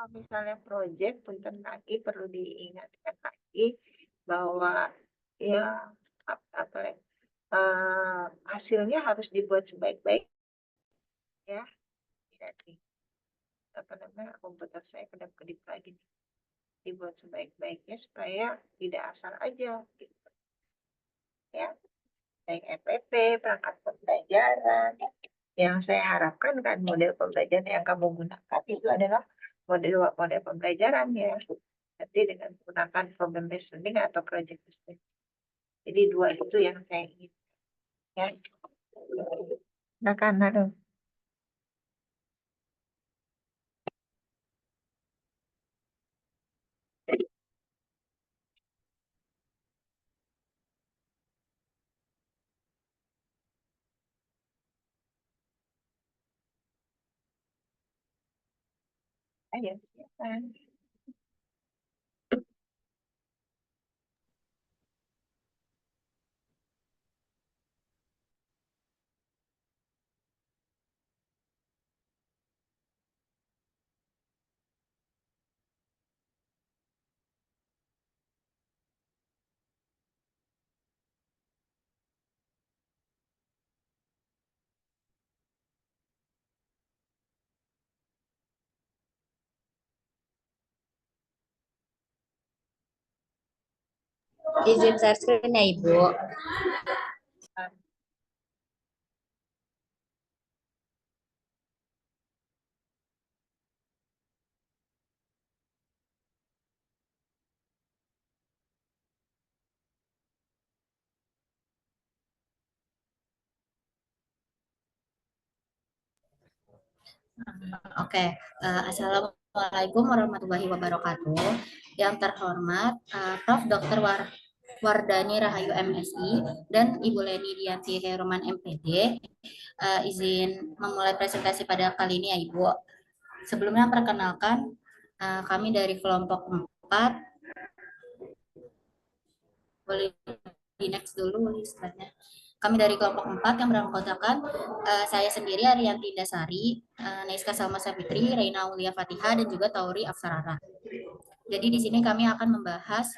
kalau misalnya proyek, punten lagi perlu diingatkan lagi bahwa ya apa ya, hasilnya harus dibuat sebaik-baik ya. Jadi apa namanya komputer saya kedap-kedip lagi nih. Dibuat sebaik-baiknya supaya tidak asal aja gitu ya. Baik EPP, perangkat pembelajaran. Yang saya harapkan kan model pembelajaran yang kamu gunakan itu adalah model pembelajaran ya. Nanti dengan menggunakan problem based learning atau project based learning. Jadi dua itu yang saya ingin ya. Nah karena ayo silakan. Izin share screen ya Ibu. Oke, Assalamualaikum warahmatullahi wabarakatuh. Yang terhormat Prof. Dr. Wardani Rahayu MSI dan Ibu Leni Dianti Heruman MPD. Izin memulai presentasi pada kali ini ya Ibu. Sebelumnya perkenalkan kami dari kelompok 4. Boleh di next dulu listatnya. Kami dari kelompok 4 yang beranggotakan saya sendiri Ariyanti Dasari, Neiska Salma Sapitri, Reina Aulia Fatihah, dan juga Tauri Afsarara. Jadi di sini kami akan membahas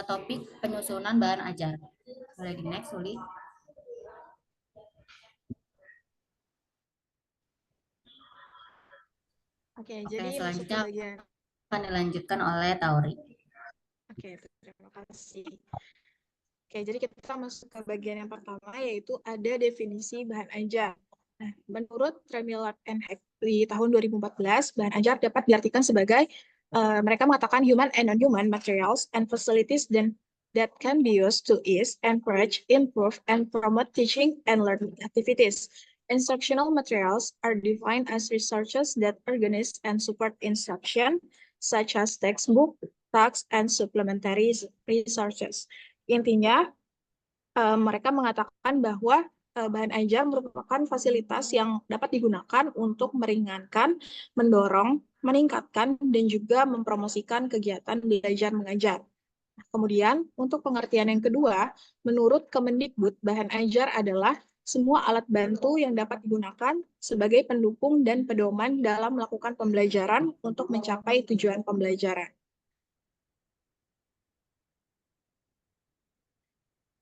topik penyusunan bahan ajar. Boleh di next, Uli. Oke, jadi selanjutnya bagian akan dilanjutkan oleh Tauri. Oke, terima kasih. Oke, jadi kita masuk ke bagian yang pertama, yaitu ada definisi bahan ajar. Nah, menurut Tremillard and Heck di tahun 2014, bahan ajar dapat diartikan sebagai mereka mengatakan human and non-human materials and facilities that can be used to ease, encourage, improve, and promote teaching and learning activities. Instructional materials are defined as resources that organize and support instruction, such as textbook, tasks, and supplementary resources. Intinya, mereka mengatakan bahwa bahan ajar merupakan fasilitas yang dapat digunakan untuk meringankan, mendorong, meningkatkan, dan juga mempromosikan kegiatan belajar mengajar. Kemudian, untuk pengertian yang kedua, menurut Kemendikbud, bahan ajar adalah semua alat bantu yang dapat digunakan sebagai pendukung dan pedoman dalam melakukan pembelajaran untuk mencapai tujuan pembelajaran.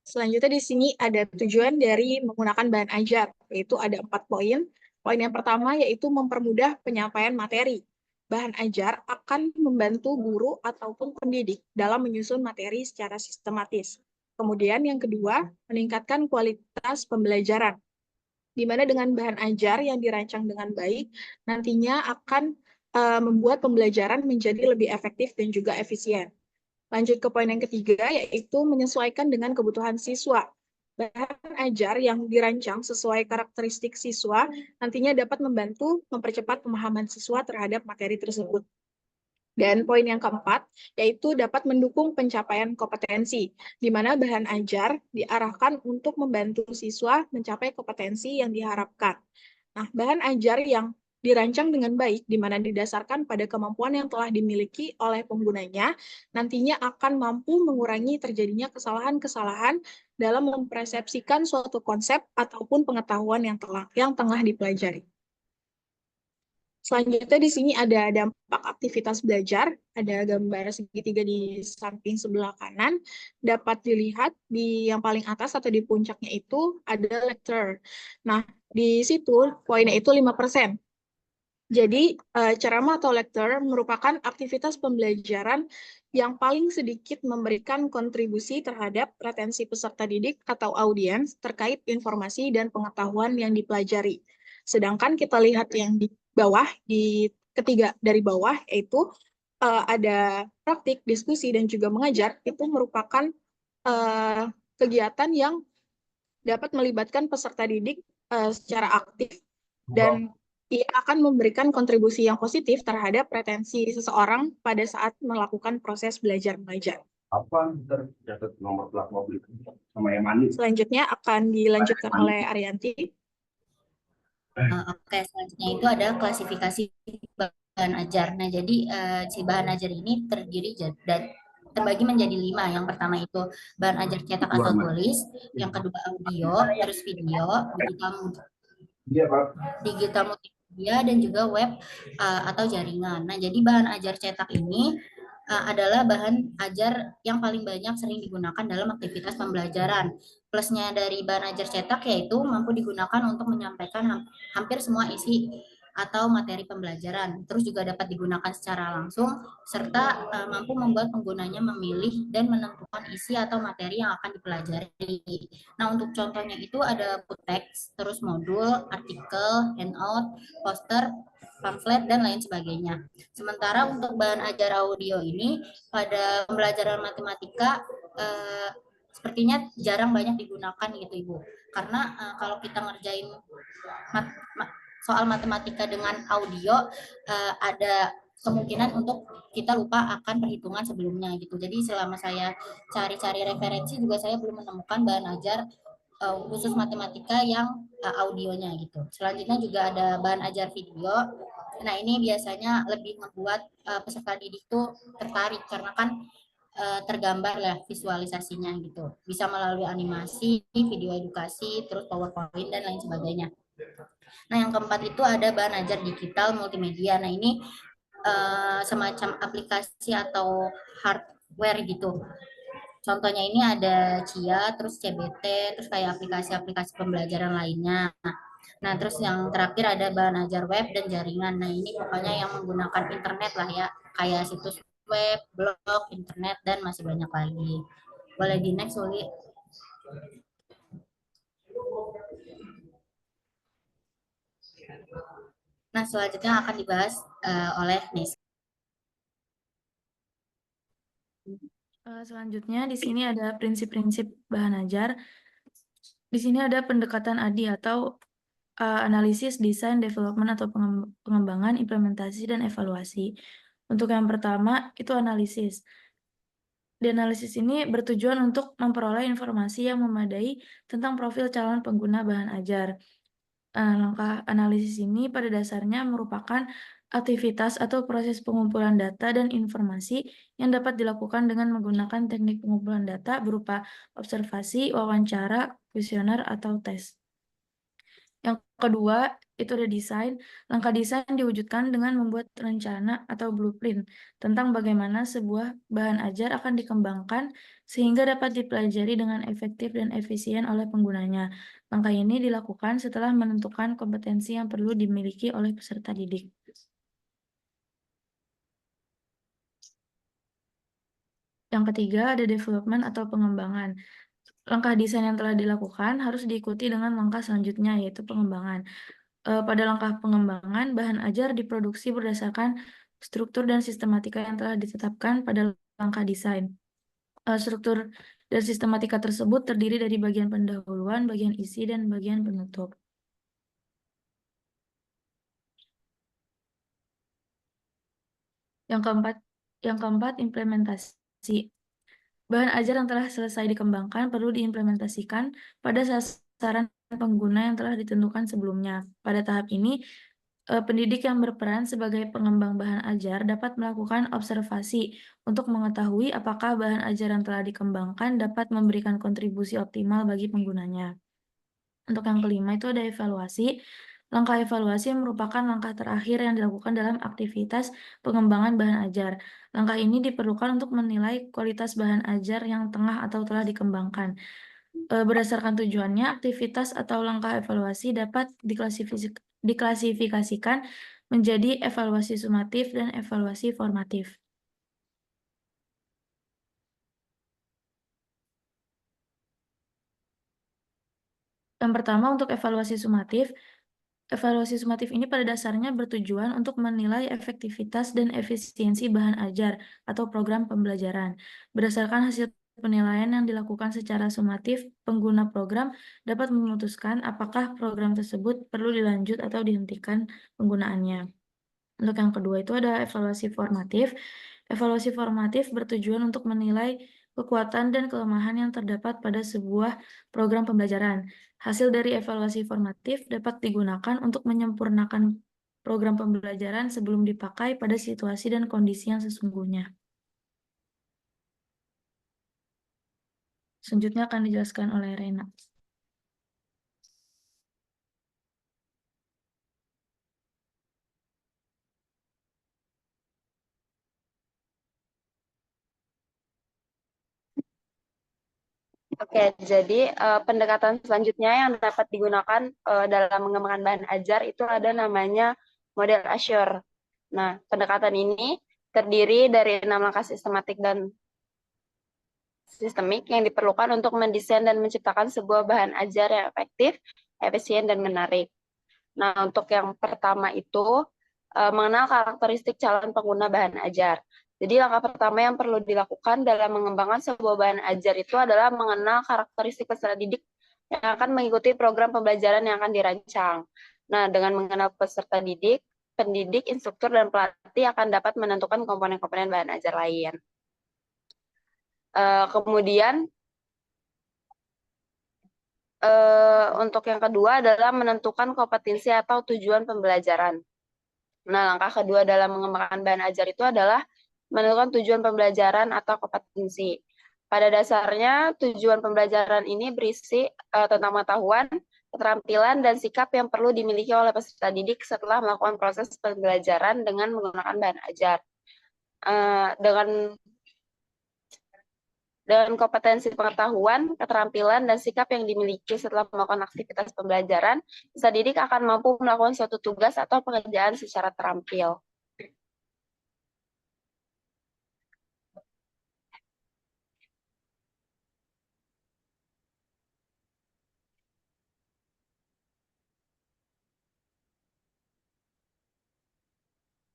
Selanjutnya di sini ada tujuan dari menggunakan bahan ajar, yaitu ada 4 poin. Poin yang pertama yaitu mempermudah penyampaian materi. Bahan ajar akan membantu guru ataupun pendidik dalam menyusun materi secara sistematis. Kemudian yang kedua, meningkatkan kualitas pembelajaran, di mana dengan bahan ajar yang dirancang dengan baik, nantinya akan membuat pembelajaran menjadi lebih efektif dan juga efisien. Lanjut ke poin yang ketiga, yaitu menyesuaikan dengan kebutuhan siswa. Bahan ajar yang dirancang sesuai karakteristik siswa nantinya dapat membantu mempercepat pemahaman siswa terhadap materi tersebut. Dan poin yang keempat, yaitu dapat mendukung pencapaian kompetensi, di mana bahan ajar diarahkan untuk membantu siswa mencapai kompetensi yang diharapkan. Nah, bahan ajar yang dirancang dengan baik, di mana didasarkan pada kemampuan yang telah dimiliki oleh penggunanya, nantinya akan mampu mengurangi terjadinya kesalahan-kesalahan dalam mempersepsikan suatu konsep ataupun pengetahuan yang tengah dipelajari. Selanjutnya di sini ada dampak aktivitas belajar, ada gambar segitiga di samping sebelah kanan. Dapat dilihat di yang paling atas atau di puncaknya itu ada lecture. Nah, di situ poinnya itu 5%. Jadi, ceramah atau lecture merupakan aktivitas pembelajaran yang paling sedikit memberikan kontribusi terhadap retensi peserta didik atau audiens terkait informasi dan pengetahuan yang dipelajari. Sedangkan kita lihat yang di bawah, di ketiga dari bawah, yaitu ada praktik, diskusi, dan juga mengajar, itu merupakan kegiatan yang dapat melibatkan peserta didik secara aktif dan ia akan memberikan kontribusi yang positif terhadap retensi seseorang pada saat melakukan proses belajar mengajar. Apa tercatat nomor plat mobil sama yang manis? Selanjutnya akan dilanjutkan oleh Arianti. Oke, selanjutnya itu ada klasifikasi bahan ajar. Nah, jadi si bahan ajar ini terdiri dan terbagi menjadi 5. Yang pertama itu bahan ajar cetak atau tulis, yang kedua audio, terus video, Iya, Pak. digital multimedia, dan juga web atau jaringan. Nah, jadi bahan ajar cetak ini adalah bahan ajar yang paling banyak sering digunakan dalam aktivitas pembelajaran. Plusnya dari bahan ajar cetak yaitu mampu digunakan untuk menyampaikan hampir semua isi atau materi pembelajaran. Terus juga dapat digunakan secara langsung, serta mampu membuat penggunanya memilih dan menentukan isi atau materi yang akan dipelajari. Nah, untuk contohnya itu ada teks, terus modul, artikel, handout, poster, pamflet, dan lain sebagainya. Sementara untuk bahan ajar audio ini pada pembelajaran matematika sepertinya jarang banyak digunakan gitu Ibu. Karena kalau kita ngerjain soal matematika dengan audio ada kemungkinan untuk kita lupa akan perhitungan sebelumnya gitu. Jadi selama saya cari-cari referensi juga saya belum menemukan bahan ajar khusus matematika yang audionya gitu. Selanjutnya juga ada bahan ajar video. Nah, ini biasanya lebih membuat peserta didik tuh tertarik karena kan tergambar lah visualisasinya gitu. Bisa melalui animasi, video edukasi, terus PowerPoint dan lain sebagainya. Nah, yang keempat itu ada bahan ajar digital multimedia. Nah, ini semacam aplikasi atau hardware gitu. Contohnya ini ada Cia, terus CBT, terus kayak aplikasi-aplikasi pembelajaran lainnya. Nah, terus yang terakhir ada bahan ajar web dan jaringan. Nah, ini pokoknya yang menggunakan internet lah ya, kayak situs web, blog, internet, dan masih banyak lagi. Boleh di next, Uli. Nah, selanjutnya akan dibahas oleh Nis. Selanjutnya di sini ada prinsip-prinsip bahan ajar. Di sini ada pendekatan ADI atau analisis, desain, development atau pengembangan, implementasi, dan evaluasi. Untuk yang pertama itu analisis. Di analisis ini bertujuan untuk memperoleh informasi yang memadai tentang profil calon pengguna bahan ajar. Langkah analisis ini pada dasarnya merupakan aktivitas atau proses pengumpulan data dan informasi yang dapat dilakukan dengan menggunakan teknik pengumpulan data berupa observasi, wawancara, kuesioner, atau tes. Yang kedua, itu ada desain. Langkah desain diwujudkan dengan membuat rencana atau blueprint tentang bagaimana sebuah bahan ajar akan dikembangkan sehingga dapat dipelajari dengan efektif dan efisien oleh penggunanya. Langkah ini dilakukan setelah menentukan kompetensi yang perlu dimiliki oleh peserta didik. Yang ketiga, ada development atau pengembangan. Langkah desain yang telah dilakukan harus diikuti dengan langkah selanjutnya, yaitu pengembangan. Pada langkah pengembangan, bahan ajar diproduksi berdasarkan struktur dan sistematika yang telah ditetapkan pada langkah desain. Struktur dan sistematika tersebut terdiri dari bagian pendahuluan, bagian isi, dan bagian penutup. Yang keempat, implementasi. Bahan ajar yang telah selesai dikembangkan perlu diimplementasikan pada sasaran pengguna yang telah ditentukan sebelumnya. Pada tahap ini, pendidik yang berperan sebagai pengembang bahan ajar dapat melakukan observasi untuk mengetahui apakah bahan ajar yang telah dikembangkan dapat memberikan kontribusi optimal bagi penggunanya. Untuk yang kelima itu ada evaluasi. Langkah evaluasi merupakan langkah terakhir yang dilakukan dalam aktivitas pengembangan bahan ajar. Langkah ini diperlukan untuk menilai kualitas bahan ajar yang tengah atau telah dikembangkan. Berdasarkan tujuannya, aktivitas atau langkah evaluasi dapat diklasifikasikan menjadi evaluasi sumatif dan evaluasi formatif. Yang pertama, untuk evaluasi sumatif. Evaluasi sumatif ini pada dasarnya bertujuan untuk menilai efektivitas dan efisiensi bahan ajar atau program pembelajaran. Berdasarkan hasil penilaian yang dilakukan secara sumatif, pengguna program dapat memutuskan apakah program tersebut perlu dilanjut atau dihentikan penggunaannya. Untuk yang kedua itu ada evaluasi formatif. Evaluasi formatif bertujuan untuk menilai kekuatan dan kelemahan yang terdapat pada sebuah program pembelajaran. Hasil dari evaluasi formatif dapat digunakan untuk menyempurnakan program pembelajaran sebelum dipakai pada situasi dan kondisi yang sesungguhnya. Selanjutnya akan dijelaskan oleh Rena. Oke, jadi pendekatan selanjutnya yang dapat digunakan dalam mengembangkan bahan ajar itu ada namanya model Assure. Nah, pendekatan ini terdiri dari 6 langkah sistematik dan sistemik yang diperlukan untuk mendesain dan menciptakan sebuah bahan ajar yang efektif, efisien, dan menarik. Nah, untuk yang pertama itu mengenal karakteristik calon pengguna bahan ajar. Jadi langkah pertama yang perlu dilakukan dalam mengembangkan sebuah bahan ajar itu adalah mengenal karakteristik peserta didik yang akan mengikuti program pembelajaran yang akan dirancang. Nah, dengan mengenal peserta didik, pendidik, instruktur, dan pelatih akan dapat menentukan komponen-komponen bahan ajar lain. Kemudian, untuk yang kedua adalah menentukan kompetensi atau tujuan pembelajaran. Nah, langkah kedua dalam mengembangkan bahan ajar itu adalah menentukan tujuan pembelajaran atau kompetensi. Pada dasarnya, tujuan pembelajaran ini berisi tentang pengetahuan, keterampilan, dan sikap yang perlu dimiliki oleh peserta didik setelah melakukan proses pembelajaran dengan menggunakan bahan ajar. Dengan kompetensi pengetahuan, keterampilan, dan sikap yang dimiliki setelah melakukan aktivitas pembelajaran, peserta didik akan mampu melakukan suatu tugas atau pekerjaan secara terampil.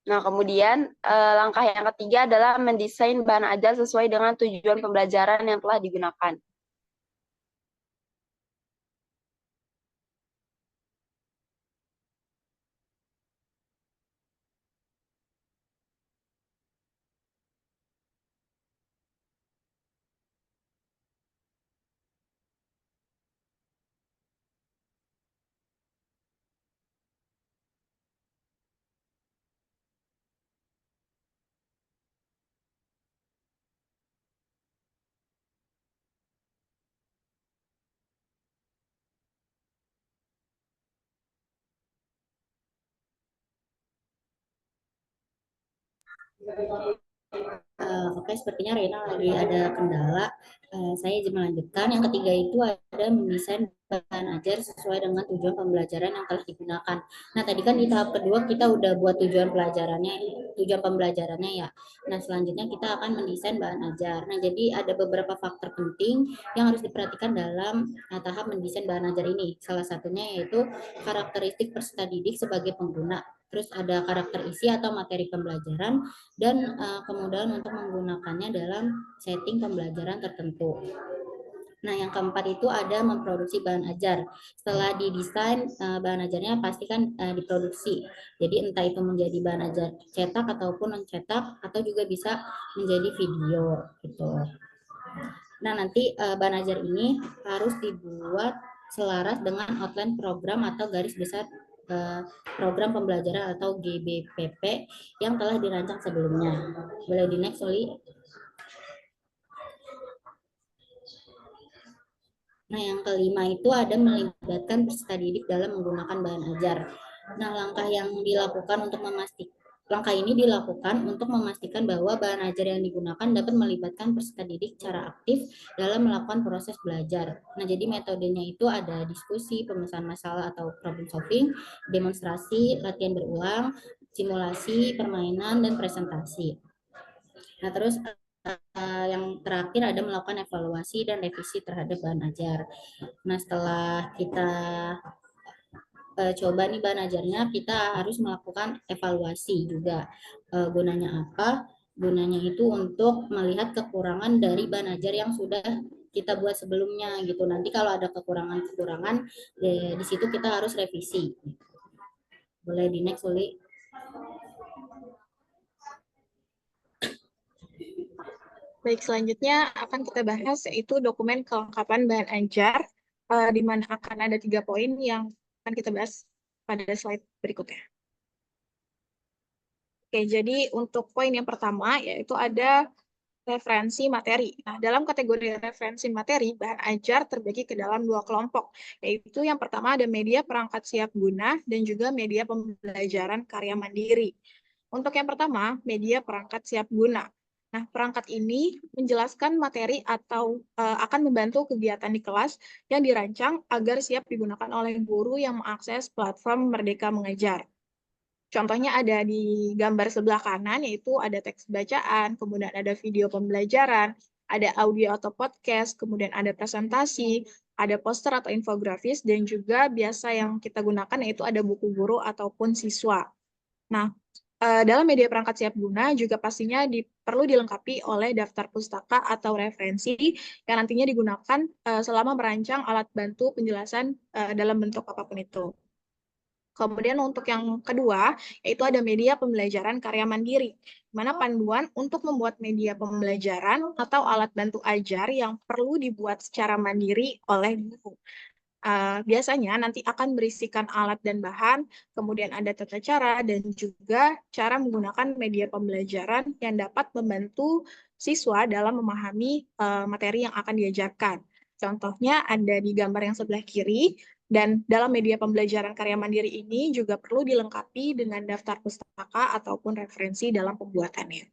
Nah, kemudian langkah yang ketiga adalah mendesain bahan ajar sesuai dengan tujuan pembelajaran yang telah digunakan. Oke, sepertinya Rena lagi ada kendala. Saya izin melanjutkan. Yang ketiga itu ada mendesain bahan ajar sesuai dengan tujuan pembelajaran yang telah digunakan. Nah, tadi kan di tahap kedua kita udah buat tujuan pembelajarannya ya. Nah, selanjutnya kita akan mendesain bahan ajar. Nah, jadi ada beberapa faktor penting yang harus diperhatikan dalam tahap mendesain bahan ajar ini. Salah satunya yaitu karakteristik peserta didik sebagai pengguna. Terus ada karakter isi atau materi pembelajaran, dan kemudahan untuk menggunakannya dalam setting pembelajaran tertentu. Nah, yang keempat itu ada memproduksi bahan ajar. Setelah didesain, bahan ajarnya pastikan diproduksi. Jadi entah itu menjadi bahan ajar cetak ataupun non-cetak, atau juga bisa menjadi video gitu. Nah, nanti bahan ajar ini harus dibuat selaras dengan outline program atau garis besar program pembelajaran atau GBPP yang telah dirancang sebelumnya. Boleh di next, Oli? Nah, yang kelima itu ada melibatkan peserta didik dalam menggunakan bahan ajar. Nah, langkah ini dilakukan untuk memastikan bahwa bahan ajar yang digunakan dapat melibatkan peserta didik secara aktif dalam melakukan proses belajar. Nah, jadi metodenya itu ada diskusi, pemecahan masalah atau problem solving, demonstrasi, latihan berulang, simulasi, permainan, dan presentasi. Nah, terus yang terakhir ada melakukan evaluasi dan revisi terhadap bahan ajar. Nah, setelah kita coba nih bahan ajarnya, kita harus melakukan evaluasi juga. Gunanya apa? Gunanya itu untuk melihat kekurangan dari bahan ajar yang sudah kita buat sebelumnya gitu. Nanti kalau ada kekurangan-kekurangan, di situ kita harus revisi. Boleh di next, Uli. Baik, selanjutnya akan kita bahas yaitu dokumen kelengkapan bahan ajar, di mana akan ada 3 poin yang akan kita bahas pada slide berikutnya. Oke, jadi untuk poin yang pertama yaitu ada referensi materi. Nah, dalam kategori referensi materi, bahan ajar terbagi ke dalam 2 kelompok, yaitu yang pertama ada media perangkat siap guna dan juga media pembelajaran karya mandiri. Untuk yang pertama, media perangkat siap guna. Nah, perangkat ini menjelaskan materi atau akan membantu kegiatan di kelas yang dirancang agar siap digunakan oleh guru yang mengakses platform Merdeka Mengajar. Contohnya ada di gambar sebelah kanan, yaitu ada teks bacaan, kemudian ada video pembelajaran, ada audio atau podcast, kemudian ada presentasi, ada poster atau infografis, dan juga biasa yang kita gunakan yaitu ada buku guru ataupun siswa. Nah, dalam media perangkat siap guna juga pastinya perlu dilengkapi oleh daftar pustaka atau referensi yang nantinya digunakan selama merancang alat bantu penjelasan dalam bentuk apapun itu. Kemudian untuk yang kedua, yaitu ada media pembelajaran karya mandiri, di mana panduan untuk membuat media pembelajaran atau alat bantu ajar yang perlu dibuat secara mandiri oleh guru. Biasanya nanti akan berisikan alat dan bahan, kemudian ada tata cara, dan juga cara menggunakan media pembelajaran yang dapat membantu siswa dalam memahami materi yang akan diajarkan. Contohnya ada di gambar yang sebelah kiri, dan dalam media pembelajaran karya mandiri ini juga perlu dilengkapi dengan daftar pustaka ataupun referensi dalam pembuatannya.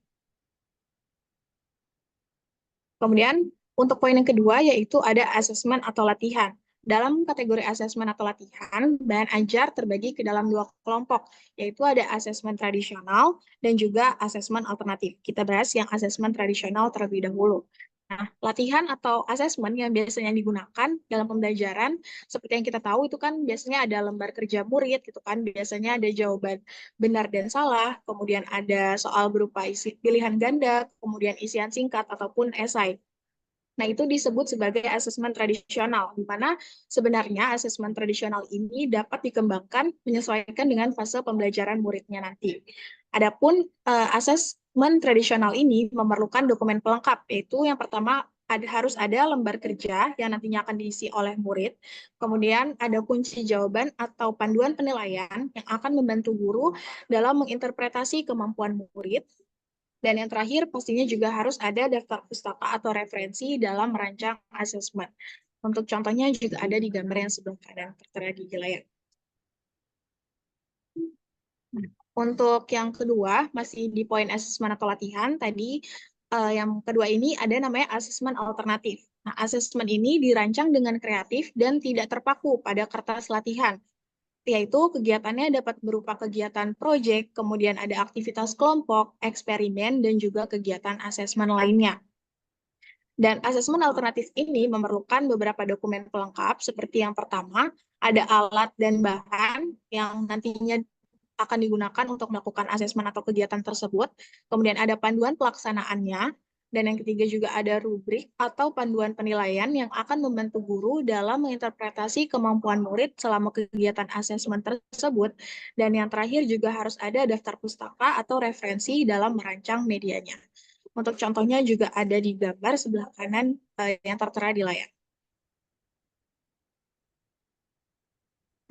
Kemudian, untuk poin yang kedua yaitu ada asesmen atau latihan. Dalam kategori asesmen atau latihan, bahan ajar terbagi ke dalam 2 kelompok, yaitu ada asesmen tradisional dan juga asesmen alternatif. Kita bahas yang asesmen tradisional terlebih dahulu. Nah, latihan atau asesmen yang biasanya digunakan dalam pembelajaran, seperti yang kita tahu itu kan biasanya ada lembar kerja murid, gitu kan, biasanya ada jawaban benar dan salah, kemudian ada soal berupa isi pilihan ganda, kemudian isian singkat ataupun esai. Nah, itu disebut sebagai asesmen tradisional, di mana sebenarnya asesmen tradisional ini dapat dikembangkan menyesuaikan dengan fase pembelajaran muridnya nanti. Adapun asesmen tradisional ini memerlukan dokumen pelengkap, yaitu yang pertama harus ada lembar kerja yang nantinya akan diisi oleh murid, kemudian ada kunci jawaban atau panduan penilaian yang akan membantu guru dalam menginterpretasi kemampuan murid, dan yang terakhir, pastinya juga harus ada daftar pustaka atau referensi dalam merancang asesmen. Untuk contohnya juga ada di gambar yang sebelah kanan tertera di layar. Untuk yang kedua, masih di poin asesmen atau latihan, tadi yang kedua ini ada namanya asesmen alternatif. Nah, asesmen ini dirancang dengan kreatif dan tidak terpaku pada kertas latihan, yaitu kegiatannya dapat berupa kegiatan proyek, kemudian ada aktivitas kelompok, eksperimen, dan juga kegiatan asesmen lainnya. Dan asesmen alternatif ini memerlukan beberapa dokumen pelengkap, seperti yang pertama, ada alat dan bahan yang nantinya akan digunakan untuk melakukan asesmen atau kegiatan tersebut, kemudian ada panduan pelaksanaannya, dan yang ketiga juga ada rubrik atau panduan penilaian yang akan membantu guru dalam menginterpretasi kemampuan murid selama kegiatan asesmen tersebut, dan yang terakhir juga harus ada daftar pustaka atau referensi dalam merancang medianya. Untuk contohnya juga ada di gambar sebelah kanan yang tertera di layar.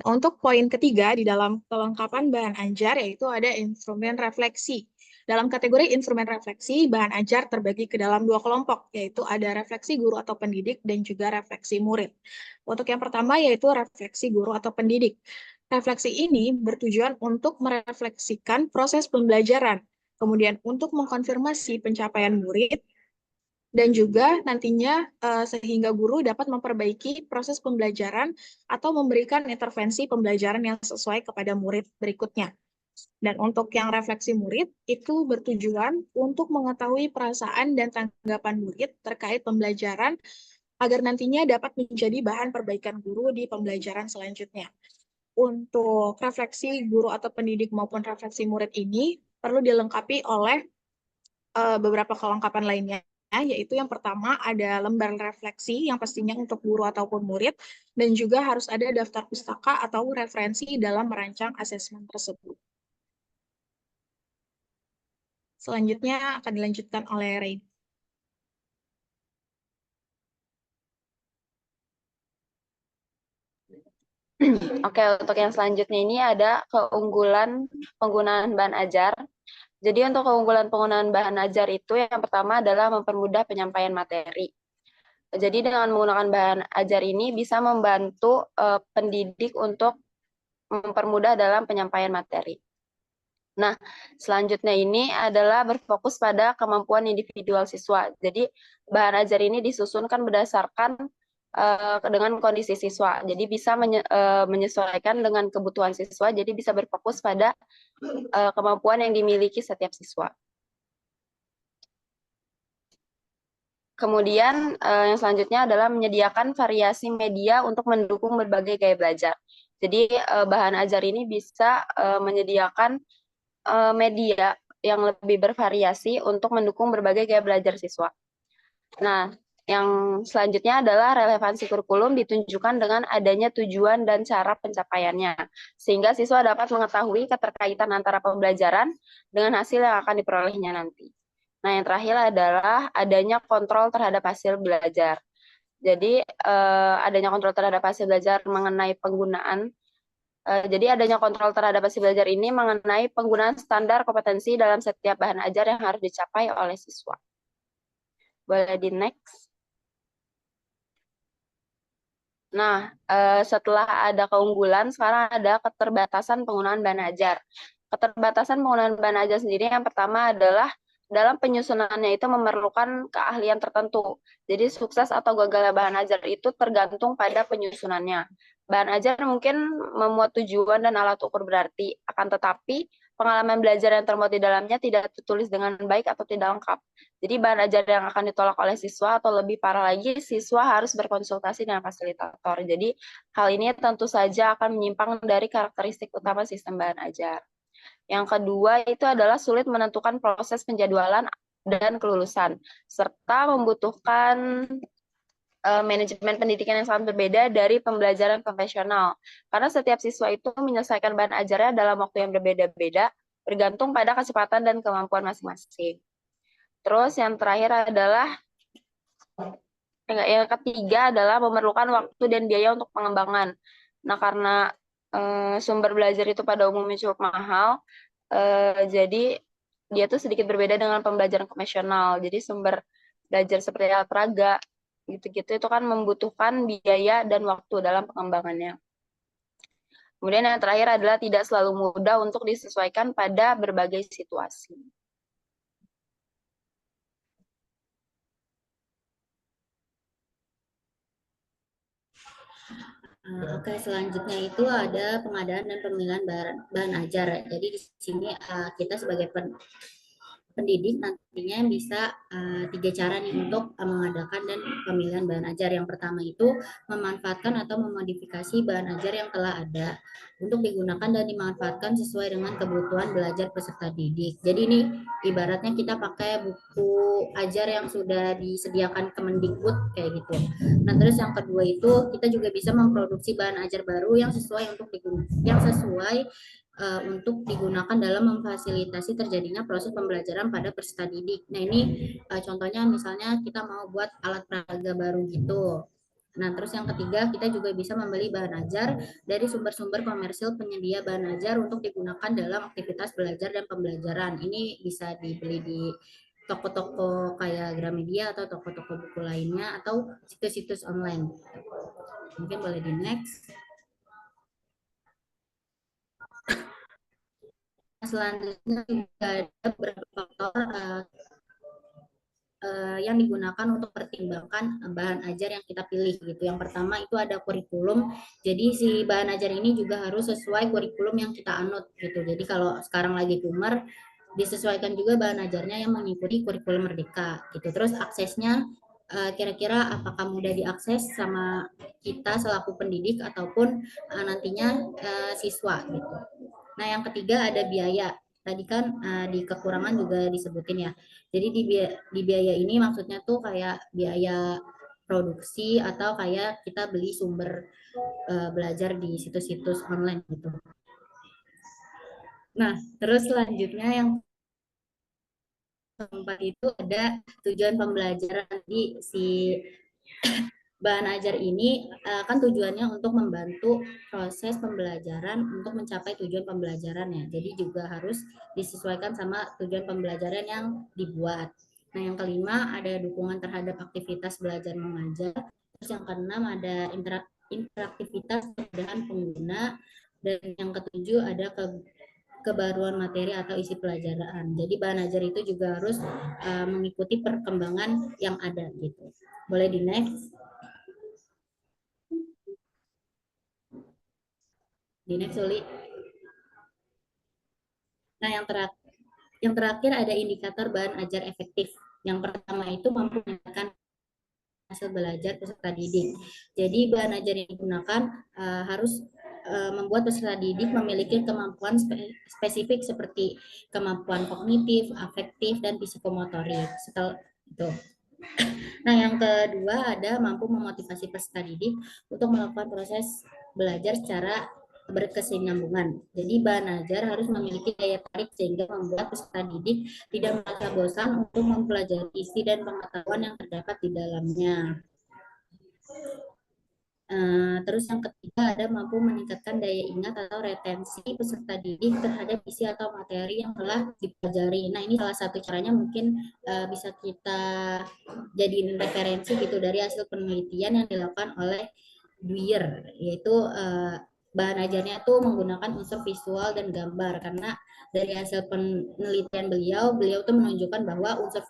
Untuk poin ketiga di dalam kelengkapan bahan ajar yaitu ada instrumen refleksi. Dalam kategori instrumen refleksi, bahan ajar terbagi ke dalam dua kelompok, yaitu ada refleksi guru atau pendidik dan juga refleksi murid. Untuk yang pertama yaitu refleksi guru atau pendidik. Refleksi ini bertujuan untuk merefleksikan proses pembelajaran, kemudian untuk mengkonfirmasi pencapaian murid, dan juga nantinya sehingga guru dapat memperbaiki proses pembelajaran atau memberikan intervensi pembelajaran yang sesuai kepada murid berikutnya. Dan untuk yang refleksi murid, itu bertujuan untuk mengetahui perasaan dan tanggapan murid terkait pembelajaran agar nantinya dapat menjadi bahan perbaikan guru di pembelajaran selanjutnya. Untuk refleksi guru atau pendidik maupun refleksi murid ini perlu dilengkapi oleh beberapa kelengkapan lainnya, yaitu yang pertama ada lembar refleksi yang pastinya untuk guru ataupun murid, dan juga harus ada daftar pustaka atau referensi dalam merancang asesmen tersebut. Selanjutnya akan dilanjutkan oleh Ray. Oke, untuk yang selanjutnya ini ada keunggulan penggunaan bahan ajar. Jadi untuk keunggulan penggunaan bahan ajar itu yang pertama adalah mempermudah penyampaian materi. Jadi dengan menggunakan bahan ajar ini bisa membantu pendidik untuk mempermudah dalam penyampaian materi. Nah, selanjutnya ini adalah berfokus pada kemampuan individual siswa. Jadi bahan ajar ini disusunkan berdasarkan dengan kondisi siswa. Jadi bisa menyesuaikan dengan kebutuhan siswa. Jadi bisa berfokus pada kemampuan yang dimiliki setiap siswa. Kemudian yang selanjutnya adalah menyediakan variasi media untuk mendukung berbagai gaya belajar. Jadi bahan ajar ini bisa menyediakan media yang lebih bervariasi untuk mendukung berbagai gaya belajar siswa. Nah, yang selanjutnya adalah relevansi kurikulum ditunjukkan dengan adanya tujuan dan cara pencapaiannya, sehingga siswa dapat mengetahui keterkaitan antara pembelajaran dengan hasil yang akan diperolehnya nanti. Nah, yang terakhir adalah adanya kontrol terhadap hasil belajar. Jadi, adanya kontrol terhadap hasil belajar mengenai penggunaan jadi adanya kontrol terhadap hasil belajar ini mengenai penggunaan standar kompetensi dalam setiap bahan ajar yang harus dicapai oleh siswa. Boleh di next. Nah, setelah ada keunggulan, sekarang ada keterbatasan penggunaan bahan ajar. Keterbatasan penggunaan bahan ajar sendiri yang pertama adalah dalam penyusunannya itu memerlukan keahlian tertentu. Jadi sukses atau gagalnya bahan ajar itu tergantung pada penyusunannya. Bahan ajar mungkin memuat tujuan dan alat ukur berarti, akan tetapi pengalaman belajar yang termuat di dalamnya tidak tertulis dengan baik atau tidak lengkap. Jadi bahan ajar yang akan ditolak oleh siswa atau lebih parah lagi, siswa harus berkonsultasi dengan fasilitator. Jadi hal ini tentu saja akan menyimpang dari karakteristik utama sistem bahan ajar. Yang kedua itu adalah sulit menentukan proses penjadwalan dan kelulusan, serta membutuhkan manajemen pendidikan yang sangat berbeda dari pembelajaran konvensional. Karena setiap siswa itu menyelesaikan bahan ajarnya dalam waktu yang berbeda-beda, bergantung pada kecepatan dan kemampuan masing-masing. Terus yang terakhir adalah, yang ketiga adalah memerlukan waktu dan biaya untuk pengembangan. Nah, karena sumber belajar itu pada umumnya cukup mahal, jadi dia tuh sedikit berbeda dengan pembelajaran konvensional. Jadi sumber belajar seperti alat peraga, gitu-gitu itu kan membutuhkan biaya dan waktu dalam pengembangannya. Kemudian yang terakhir adalah tidak selalu mudah untuk disesuaikan pada berbagai situasi. Oke, selanjutnya itu ada pengadaan dan pemilihan bahan ajar. Jadi di sini kita sebagai pendidik nantinya bisa 3 cara nih untuk mengadakan dan pemilihan bahan ajar. Yang pertama itu memanfaatkan atau memodifikasi bahan ajar yang telah ada untuk digunakan dan dimanfaatkan sesuai dengan kebutuhan belajar peserta didik. Jadi ini ibaratnya kita pakai buku ajar yang sudah disediakan Kemendikbud kayak gitu. Nah, terus yang kedua itu kita juga bisa memproduksi bahan ajar baru yang sesuai untuk digunakan dalam memfasilitasi terjadinya proses pembelajaran pada peserta didik. Nah, ini contohnya misalnya kita mau buat alat peraga baru gitu. Nah, terus yang ketiga, kita juga bisa membeli bahan ajar dari sumber-sumber komersil penyedia bahan ajar untuk digunakan dalam aktivitas belajar dan pembelajaran. Ini bisa dibeli di toko-toko kayak Gramedia atau toko-toko buku lainnya atau situs-situs online. Mungkin boleh di next. Selanjutnya juga ada beberapa faktor yang digunakan untuk pertimbangkan bahan ajar yang kita pilih gitu. Yang pertama itu ada kurikulum. Jadi si bahan ajar ini juga harus sesuai kurikulum yang kita anut gitu. Jadi kalau sekarang lagi Kumar, disesuaikan juga bahan ajarnya yang mengikuti kurikulum Merdeka gitu. Terus aksesnya kira-kira apakah mudah diakses sama kita selaku pendidik ataupun nantinya siswa gitu. Nah, yang ketiga ada biaya. Tadi kan di kekurangan juga disebutin ya. Jadi di biaya ini maksudnya tuh kayak biaya produksi atau kayak kita beli sumber belajar di situs-situs online gitu. Nah, terus selanjutnya yang keempat itu ada tujuan pembelajaran di si bahan ajar ini kan tujuannya untuk membantu proses pembelajaran untuk mencapai tujuan pembelajarannya. Jadi juga harus disesuaikan sama tujuan pembelajaran yang dibuat. Nah, yang kelima ada dukungan terhadap aktivitas belajar mengajar. Terus yang keenam ada interaktivitas kemudahan pengguna. Dan yang ketujuh ada kebaruan materi atau isi pelajaran. Jadi bahan ajar itu juga harus mengikuti perkembangan yang ada gitu. Boleh di next. Di next, Uli. Nah, yang terakhir ada indikator bahan ajar efektif. Yang pertama itu mampu meningkatkan hasil belajar peserta didik. Jadi bahan ajar yang digunakan harus membuat peserta didik memiliki kemampuan spesifik seperti kemampuan kognitif, afektif, dan psikomotorik. Setelah itu. Nah, yang kedua ada mampu memotivasi peserta didik untuk melakukan proses belajar secara berkesinambungan. Jadi bahan ajar harus memiliki daya tarik sehingga membuat peserta didik tidak merasa bosan untuk mempelajari isi dan pengetahuan yang terdapat di dalamnya. Terus yang ketiga ada mampu meningkatkan daya ingat atau retensi peserta didik terhadap isi atau materi yang telah dipelajari. Nah, ini salah satu caranya mungkin bisa kita jadiin referensi gitu dari hasil penelitian yang dilakukan oleh Dwyer, yaitu bahan ajarnya itu menggunakan unsur visual dan gambar karena dari hasil penelitian beliau tuh menunjukkan bahwa unsur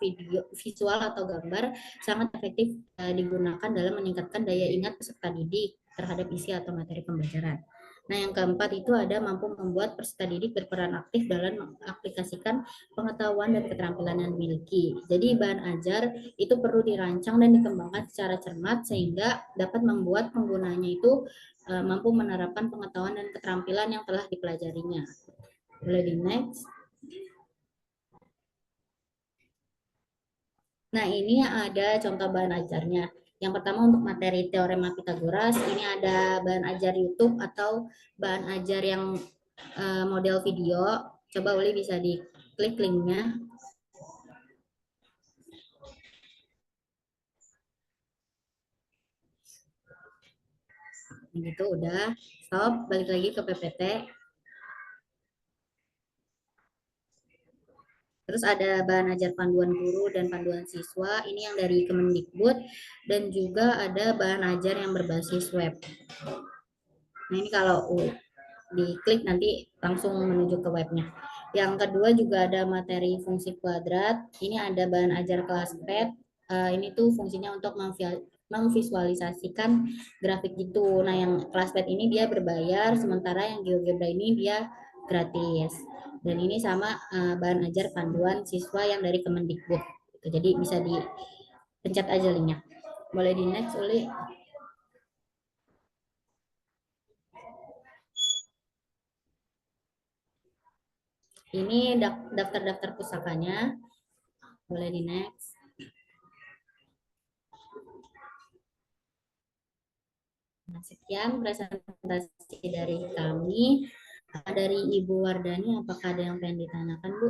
visual atau gambar sangat efektif digunakan dalam meningkatkan daya ingat peserta didik terhadap isi atau materi pembelajaran. Nah, yang keempat itu ada mampu membuat peserta didik berperan aktif dalam mengaplikasikan pengetahuan dan keterampilan yang dimiliki. Jadi bahan ajar itu perlu dirancang dan dikembangkan secara cermat sehingga dapat membuat penggunanya itu mampu menerapkan pengetahuan dan keterampilan yang telah dipelajarinya. Boleh di next. Nah, ini ada contoh bahan ajarnya. Yang pertama untuk materi teorema Pitagoras, ini ada bahan ajar YouTube atau bahan ajar yang model video. Coba Uli bisa diklik linknya. Gitu udah, stop, balik lagi ke PPT. Terus ada bahan ajar panduan guru dan panduan siswa, ini yang dari Kemendikbud, dan juga ada bahan ajar yang berbasis web. Nah, ini kalau diklik nanti langsung menuju ke webnya. Yang kedua juga ada materi fungsi kuadrat, ini ada bahan ajar kelas PET, ini tuh fungsinya untuk memvisualisasikan grafik gitu. Nah, yang kelas PET ini dia berbayar, sementara yang GeoGebra ini dia gratis. Dan ini sama bahan ajar panduan siswa yang dari Kemendikbud. Jadi bisa dipencet aja linknya. Boleh di next, Uli. Ini daftar-daftar pusakanya. Boleh di next. Nah, sekian presentasi dari kami. Dari Ibu Wardani, apakah ada yang pengen ditanyakan, Bu?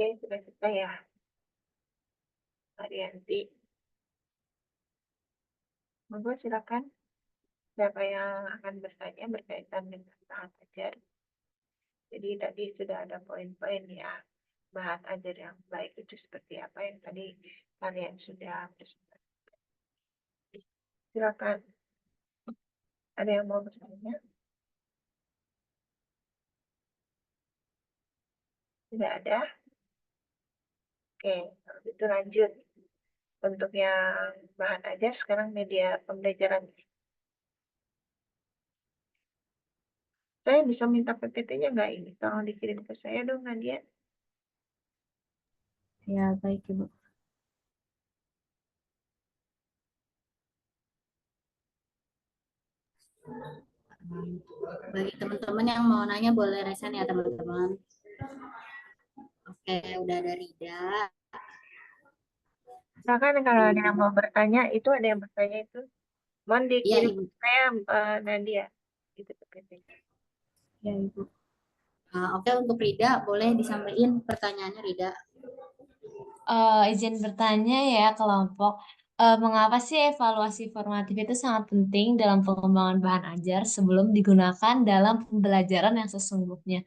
Oke, sudah selesai ya, Arianti. Monggo silakan. Siapa yang akan bertanya berkaitan dengan bahan ajar? Jadi tadi sudah ada poin-poin ya. Bahan ajar yang baik itu seperti apa yang tadi kalian sudah presentasikan. Silakan. Ada yang mau bertanya? Tidak ada? Oke, kalau itu lanjut. Untuk yang bahan ajar sekarang media pembelajaran. Saya bisa minta PPT-nya nggak ini? Tolong dikirim ke saya dong, Nadia. Ya, baik Ibu. Bagi teman-teman yang mau nanya boleh resen ya teman-teman. Oke, udah ada Rida. Silakan kalau ada yang mau bertanya, itu ada yang bertanya itu. Mohon Iya dikirim Ibu. ke saya, Nadia. Itu PPT-nya. Ya Ibu. Oke, untuk Rida boleh disampaikan pertanyaannya Rida. Izin bertanya ya kelompok, mengapa sih evaluasi formatif itu sangat penting dalam pengembangan bahan ajar sebelum digunakan dalam pembelajaran yang sesungguhnya?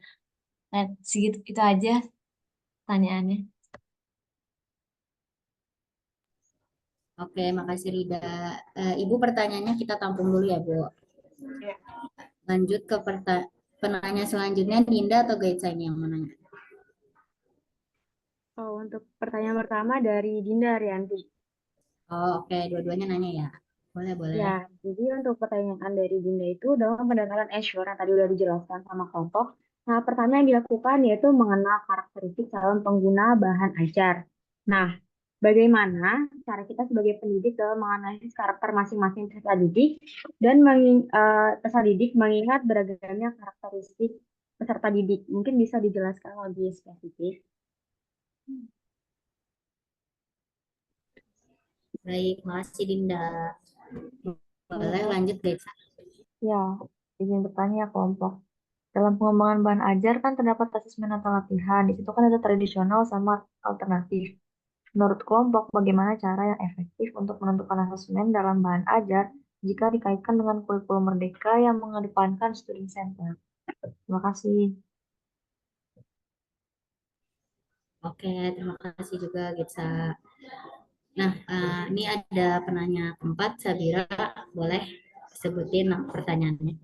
Nah, segitu itu aja pertanyaannya. Oke, makasih Rida. Ibu pertanyaannya kita tampung dulu ya Bu. Ya. Lanjut ke penanya selanjutnya Dinda atau Gaitsa ini yang menanya? Oh, untuk pertanyaan pertama dari Dinda Arianti. Oh, oke, dua-duanya nanya ya. Boleh, boleh. Ya, jadi untuk pertanyaan dari Dinda itu dalam pendekatan Azure yang tadi udah dijelaskan sama kelompok. Nah, pertama yang dilakukan yaitu mengenal karakteristik calon pengguna bahan ajar. Nah, bagaimana cara kita sebagai pendidik dalam menganalisis karakter masing-masing peserta didik dan peserta didik mengingat beragamnya karakteristik peserta didik. Mungkin bisa dijelaskan lebih spesifik. Baik, makasih Dinda. Boleh lanjut Gaitsa. Ya, izin bertanya ya kelompok. Dalam pengembangan bahan ajar kan terdapat asesmen atau latihan. Di situ kan ada tradisional sama alternatif. Menurut kelompok, bagaimana cara yang efektif untuk menentukan asesmen dalam bahan ajar jika dikaitkan dengan kurikulum merdeka yang mengedepankan student center? Terima kasih. Oke, terima kasih juga Gaitsa. Nah, ini ada penanya keempat, Sabira. Boleh sebutin pertanyaannya.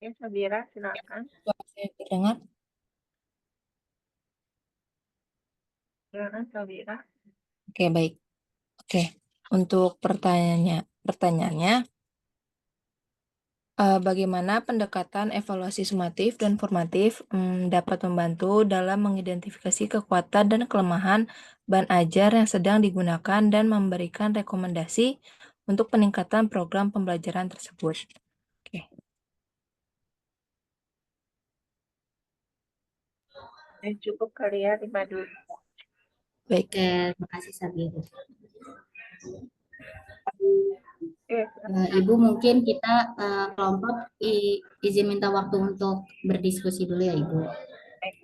Ya, Sabira, silakan. Saya terdengar. Silakan, Sabira. Oke, baik. Oke, untuk pertanyaannya, bagaimana pendekatan evaluasi sumatif dan formatif dapat membantu dalam mengidentifikasi kekuatan dan kelemahan bahan ajar yang sedang digunakan dan memberikan rekomendasi untuk peningkatan program pembelajaran tersebut. Oke. Cukup kali ya, 5 dulu. Baik. Oke, terima kasih Sabira. Oke, Ibu mungkin kita kelompok izin minta waktu untuk berdiskusi dulu ya Ibu. baik.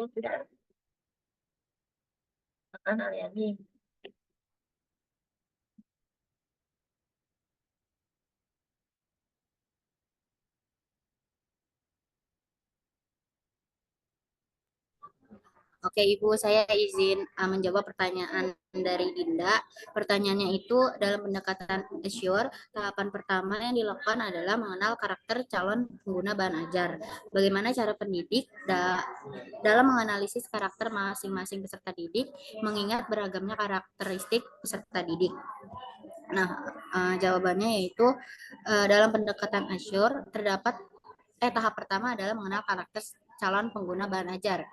sudah akan Aryani. Oke, Ibu, saya izin menjawab pertanyaan dari Dinda. Pertanyaannya itu dalam pendekatan Assure, tahapan pertama yang dilakukan adalah mengenal karakter calon pengguna bahan ajar. Bagaimana cara pendidik dalam menganalisis karakter masing-masing peserta didik, mengingat beragamnya karakteristik peserta didik. Nah, jawabannya yaitu dalam pendekatan Assure terdapat tahap pertama adalah mengenal karakter calon pengguna bahan ajar.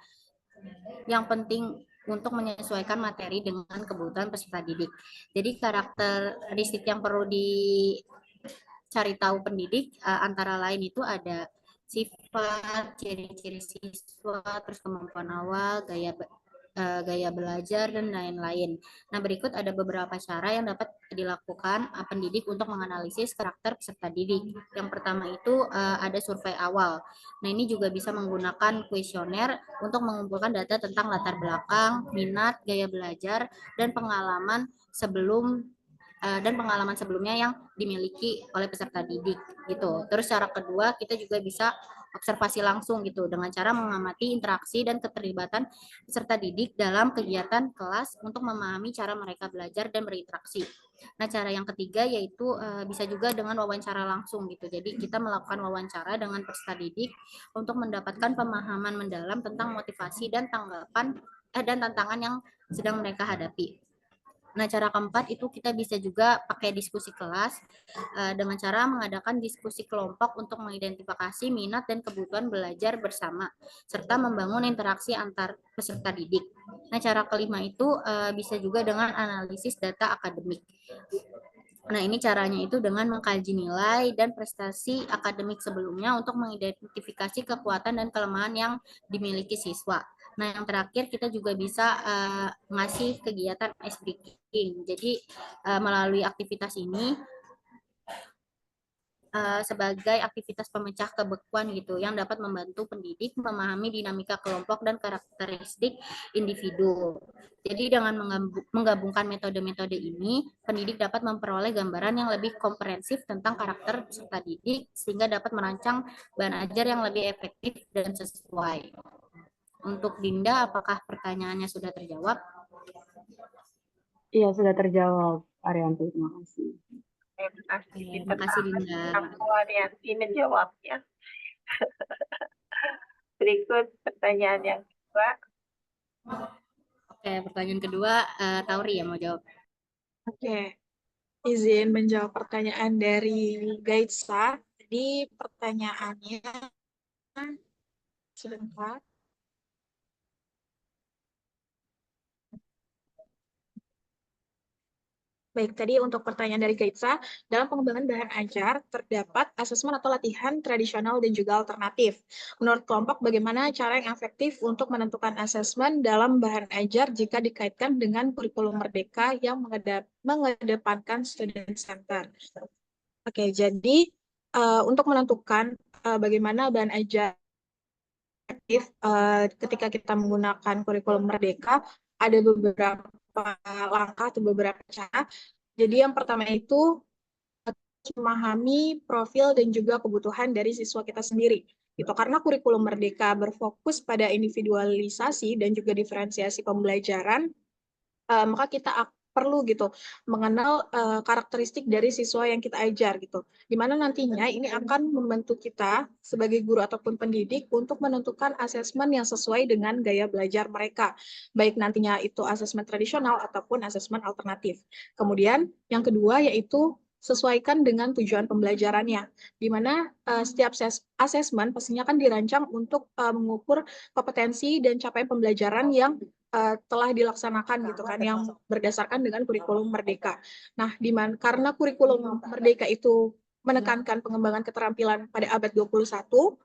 Yang penting untuk menyesuaikan materi dengan kebutuhan peserta didik. Jadi karakteristik yang perlu dicari tahu pendidik antara lain itu ada sifat, ciri-ciri siswa, terus kemampuan awal, gaya belajar, dan lain-lain. Nah, berikut ada beberapa cara yang dapat dilakukan pendidik untuk menganalisis karakter peserta didik. Yang pertama itu ada survei awal. Nah, ini juga bisa menggunakan kuesioner untuk mengumpulkan data tentang latar belakang, minat, gaya belajar, dan pengalaman sebelumnya yang dimiliki oleh peserta didik gitu. Terus cara kedua kita juga bisa observasi langsung gitu dengan cara mengamati interaksi dan keterlibatan peserta didik dalam kegiatan kelas untuk memahami cara mereka belajar dan berinteraksi. Nah, cara yang ketiga yaitu bisa juga dengan wawancara langsung gitu. Jadi kita melakukan wawancara dengan peserta didik untuk mendapatkan pemahaman mendalam tentang motivasi dan dan tantangan yang sedang mereka hadapi. Nah, cara keempat itu kita bisa juga pakai diskusi kelas dengan cara mengadakan diskusi kelompok untuk mengidentifikasi minat dan kebutuhan belajar bersama, serta membangun interaksi antar peserta didik. Nah, cara kelima itu bisa juga dengan analisis data akademik. Nah, ini caranya itu dengan mengkaji nilai dan prestasi akademik sebelumnya untuk mengidentifikasi kekuatan dan kelemahan yang dimiliki siswa. Nah, yang terakhir kita juga bisa ngasih kegiatan ice breaking. Jadi, melalui aktivitas ini sebagai aktivitas pemecah kebekuan gitu yang dapat membantu pendidik memahami dinamika kelompok dan karakteristik individu. Jadi dengan menggabungkan metode-metode ini, pendidik dapat memperoleh gambaran yang lebih komprehensif tentang karakter peserta didik sehingga dapat merancang bahan ajar yang lebih efektif dan sesuai. Untuk Dinda, apakah pertanyaannya sudah terjawab? Iya, sudah terjawab, Arianti. Terima kasih. Terima kasih. Terima kasih, Dinda. Arianti menjawabnya. Berikut pertanyaan yang kedua. Oke, pertanyaan kedua, Tauri yang mau jawab. Oke, izin menjawab pertanyaan dari Gaitsa. Jadi pertanyaannya, sebentar. Baik, tadi untuk pertanyaan dari Gaitsa, dalam pengembangan bahan ajar terdapat asesmen atau latihan tradisional dan juga alternatif. Menurut kelompok, bagaimana cara yang efektif untuk menentukan asesmen dalam bahan ajar jika dikaitkan dengan kurikulum merdeka yang mengedepankan student center? Oke, jadi untuk menentukan bagaimana bahan ajar efektif ketika kita menggunakan kurikulum merdeka, ada beberapa langkah atau beberapa cara. Jadi yang pertama itu memahami profil dan juga kebutuhan dari siswa kita sendiri. Itu karena kurikulum merdeka berfokus pada individualisasi dan juga diferensiasi pembelajaran, maka kita perlu gitu mengenal karakteristik dari siswa yang kita ajar gitu. Dimana nantinya ini akan membantu kita sebagai guru ataupun pendidik untuk menentukan asesmen yang sesuai dengan gaya belajar mereka. Baik nantinya itu asesmen tradisional ataupun asesmen alternatif. Kemudian yang kedua yaitu sesuaikan dengan tujuan pembelajarannya. Di mana setiap asesmen pastinya kan dirancang untuk mengukur kompetensi dan capaian pembelajaran yang telah dilaksanakan gitu kan yang berdasarkan dengan kurikulum merdeka. Nah, karena kurikulum merdeka itu menekankan pengembangan keterampilan pada abad 21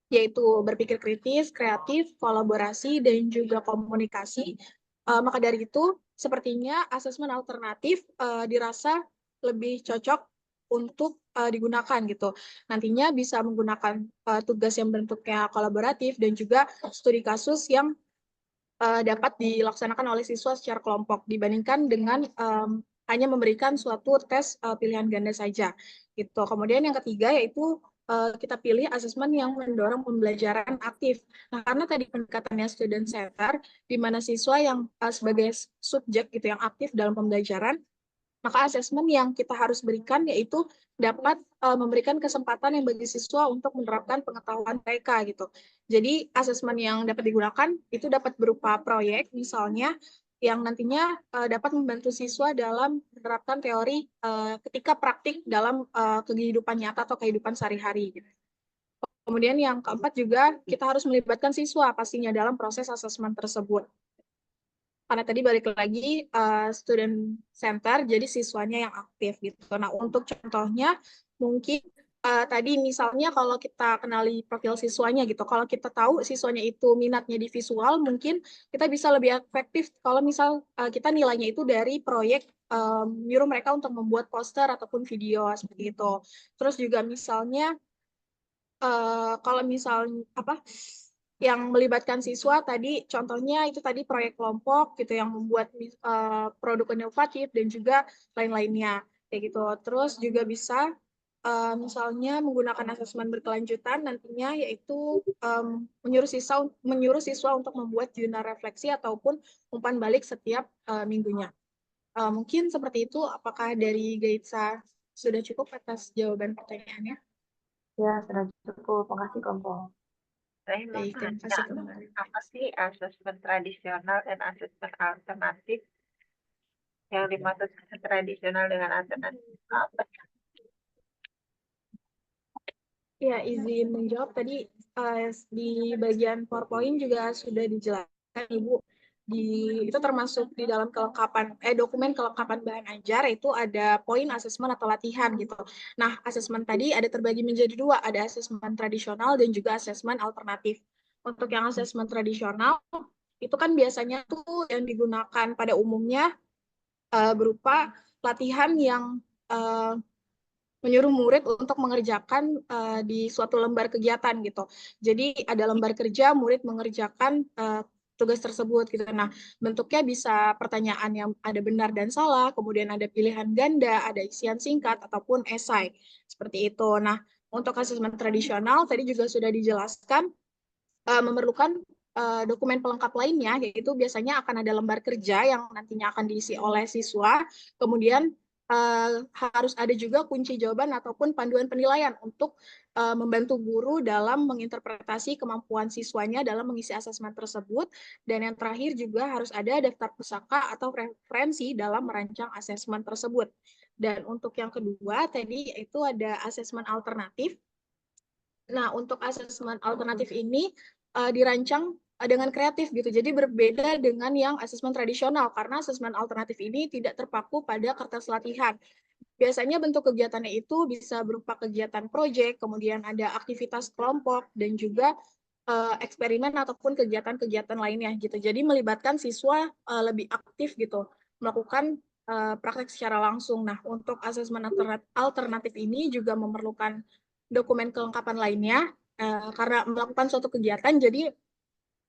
yaitu berpikir kritis, kreatif, kolaborasi dan juga komunikasi. Maka dari itu sepertinya asesmen alternatif dirasa lebih cocok untuk digunakan gitu. Nantinya bisa menggunakan tugas yang bentuknya kolaboratif dan juga studi kasus yang dapat dilaksanakan oleh siswa secara kelompok dibandingkan dengan hanya memberikan suatu tes pilihan ganda saja gitu. Kemudian yang ketiga yaitu kita pilih asesmen yang mendorong pembelajaran aktif. Nah, karena tadi pendekatannya student center, di mana siswa yang sebagai subjek gitu yang aktif dalam pembelajaran, maka asesmen yang kita harus berikan yaitu dapat memberikan kesempatan yang bagi siswa untuk menerapkan pengetahuan mereka gitu. Jadi asesmen yang dapat digunakan itu dapat berupa proyek misalnya yang nantinya dapat membantu siswa dalam menerapkan teori ketika praktik dalam kehidupan nyata atau kehidupan sehari-hari gitu. Kemudian yang keempat juga kita harus melibatkan siswa pastinya dalam proses asesmen tersebut. Karena tadi balik lagi student center, jadi siswanya yang aktif gitu. Nah, untuk contohnya mungkin tadi misalnya kalau kita kenali profil siswanya gitu, kalau kita tahu siswanya itu minatnya di visual, mungkin kita bisa lebih efektif kalau misal kita nilainya itu dari proyek nyuruh mereka untuk membuat poster ataupun video seperti itu. Terus juga misalnya kalau misalnya apa yang melibatkan siswa tadi contohnya itu tadi proyek kelompok gitu yang membuat produk inovatif dan juga lain-lainnya kayak gitu. Terus juga bisa misalnya menggunakan asesmen berkelanjutan nantinya yaitu menyuruh siswa untuk membuat jurnal refleksi ataupun umpan balik setiap minggunya. Mungkin seperti itu. Apakah dari Gaitsa sudah cukup atas jawaban pertanyaannya? Ya, sudah cukup. Makasih kelompok. Saya mau Baik, terima tanya, kasih kembali. apa sih asesmen tradisional dan asesmen alternatif? Yang dimaksud tradisional dengan alternatif apa? Ya, izin menjawab tadi di bagian PowerPoint juga sudah dijelaskan Ibu. Itu termasuk di dalam kelengkapan dokumen kelengkapan bahan ajar itu ada poin asesmen atau latihan gitu. Nah, asesmen tadi ada terbagi menjadi dua, ada asesmen tradisional dan juga asesmen alternatif. Untuk yang asesmen tradisional itu kan biasanya tuh yang digunakan pada umumnya berupa latihan yang menyuruh murid untuk mengerjakan di suatu lembar kegiatan gitu. Jadi ada lembar kerja, murid mengerjakan tugas tersebut gitu. Nah, bentuknya bisa pertanyaan yang ada benar dan salah, kemudian ada pilihan ganda, ada isian singkat ataupun esai. Seperti itu. Nah, untuk asesmen tradisional tadi juga sudah dijelaskan memerlukan dokumen pelengkap lainnya, yaitu biasanya akan ada lembar kerja yang nantinya akan diisi oleh siswa, kemudian harus ada juga kunci jawaban ataupun panduan penilaian untuk membantu guru dalam menginterpretasi kemampuan siswanya dalam mengisi asesmen tersebut, dan yang terakhir juga harus ada daftar pusaka atau referensi dalam merancang asesmen tersebut. Dan untuk yang kedua tadi itu ada asesmen alternatif. Nah, untuk asesmen alternatif ini dirancang dengan kreatif gitu. Jadi berbeda dengan yang asesmen tradisional karena asesmen alternatif ini tidak terpaku pada kertas latihan. Biasanya bentuk kegiatannya itu bisa berupa kegiatan proyek, kemudian ada aktivitas kelompok dan juga eksperimen ataupun kegiatan-kegiatan lainnya gitu. Jadi melibatkan siswa lebih aktif gitu, melakukan praktek secara langsung. Nah, untuk asesmen alternatif ini juga memerlukan dokumen kelengkapan lainnya karena melakukan suatu kegiatan, jadi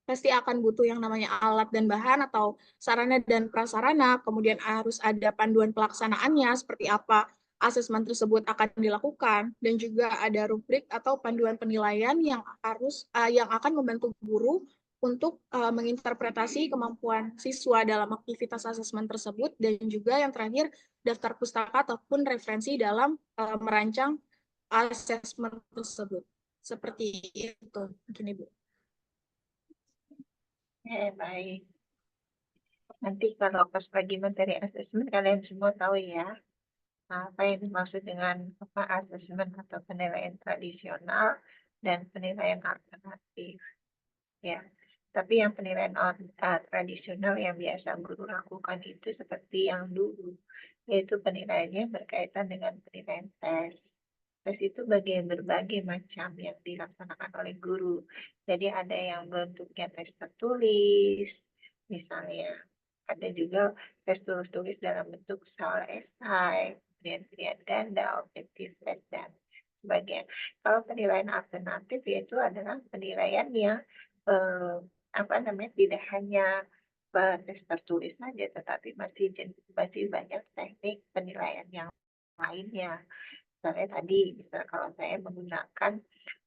pasti akan butuh yang namanya alat dan bahan atau sarana dan prasarana, kemudian harus ada panduan pelaksanaannya seperti apa asesmen tersebut akan dilakukan, dan juga ada rubrik atau panduan penilaian yang yang akan membantu guru untuk menginterpretasi kemampuan siswa dalam aktivitas asesmen tersebut, dan juga yang terakhir daftar pustaka ataupun referensi dalam merancang asesmen tersebut. Seperti itu mungkin Ibu. Baik. Nanti kalau pas pagi materi asesmen kalian semua tahu ya apa yang dimaksud dengan apa asesmen atau penilaian tradisional dan penilaian alternatif. Ya, tapi yang penilaian tradisional yang biasa guru lakukan itu seperti yang dulu, yaitu penilaiannya berkaitan dengan penilaian tes. Tes itu berbagai macam yang dilaksanakan oleh guru. Jadi ada yang bentuknya tes tertulis, misalnya. Ada juga tes tulis dalam bentuk soal esai, pilihan-pilihan ganda, objektif tes, dan sebagainya. Kalau penilaian alternatif yaitu adalah penilaian yang tidak hanya tes tertulis saja, tetapi masih banyak teknik penilaian yang lainnya. Misalnya tadi, kalau saya menggunakan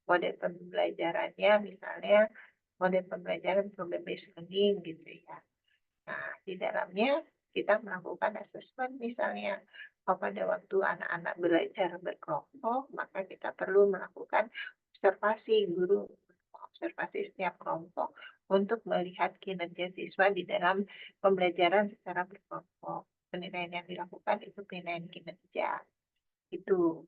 model pembelajarannya, misalnya model pembelajaran problem based learning gitu ya. Nah, di dalamnya kita melakukan assessment misalnya. Pada waktu anak-anak belajar berkelompok, maka kita perlu melakukan observasi guru, observasi setiap kelompok untuk melihat kinerja siswa di dalam pembelajaran secara berkelompok. Penilaian yang dilakukan itu penilaian kinerja. Itu.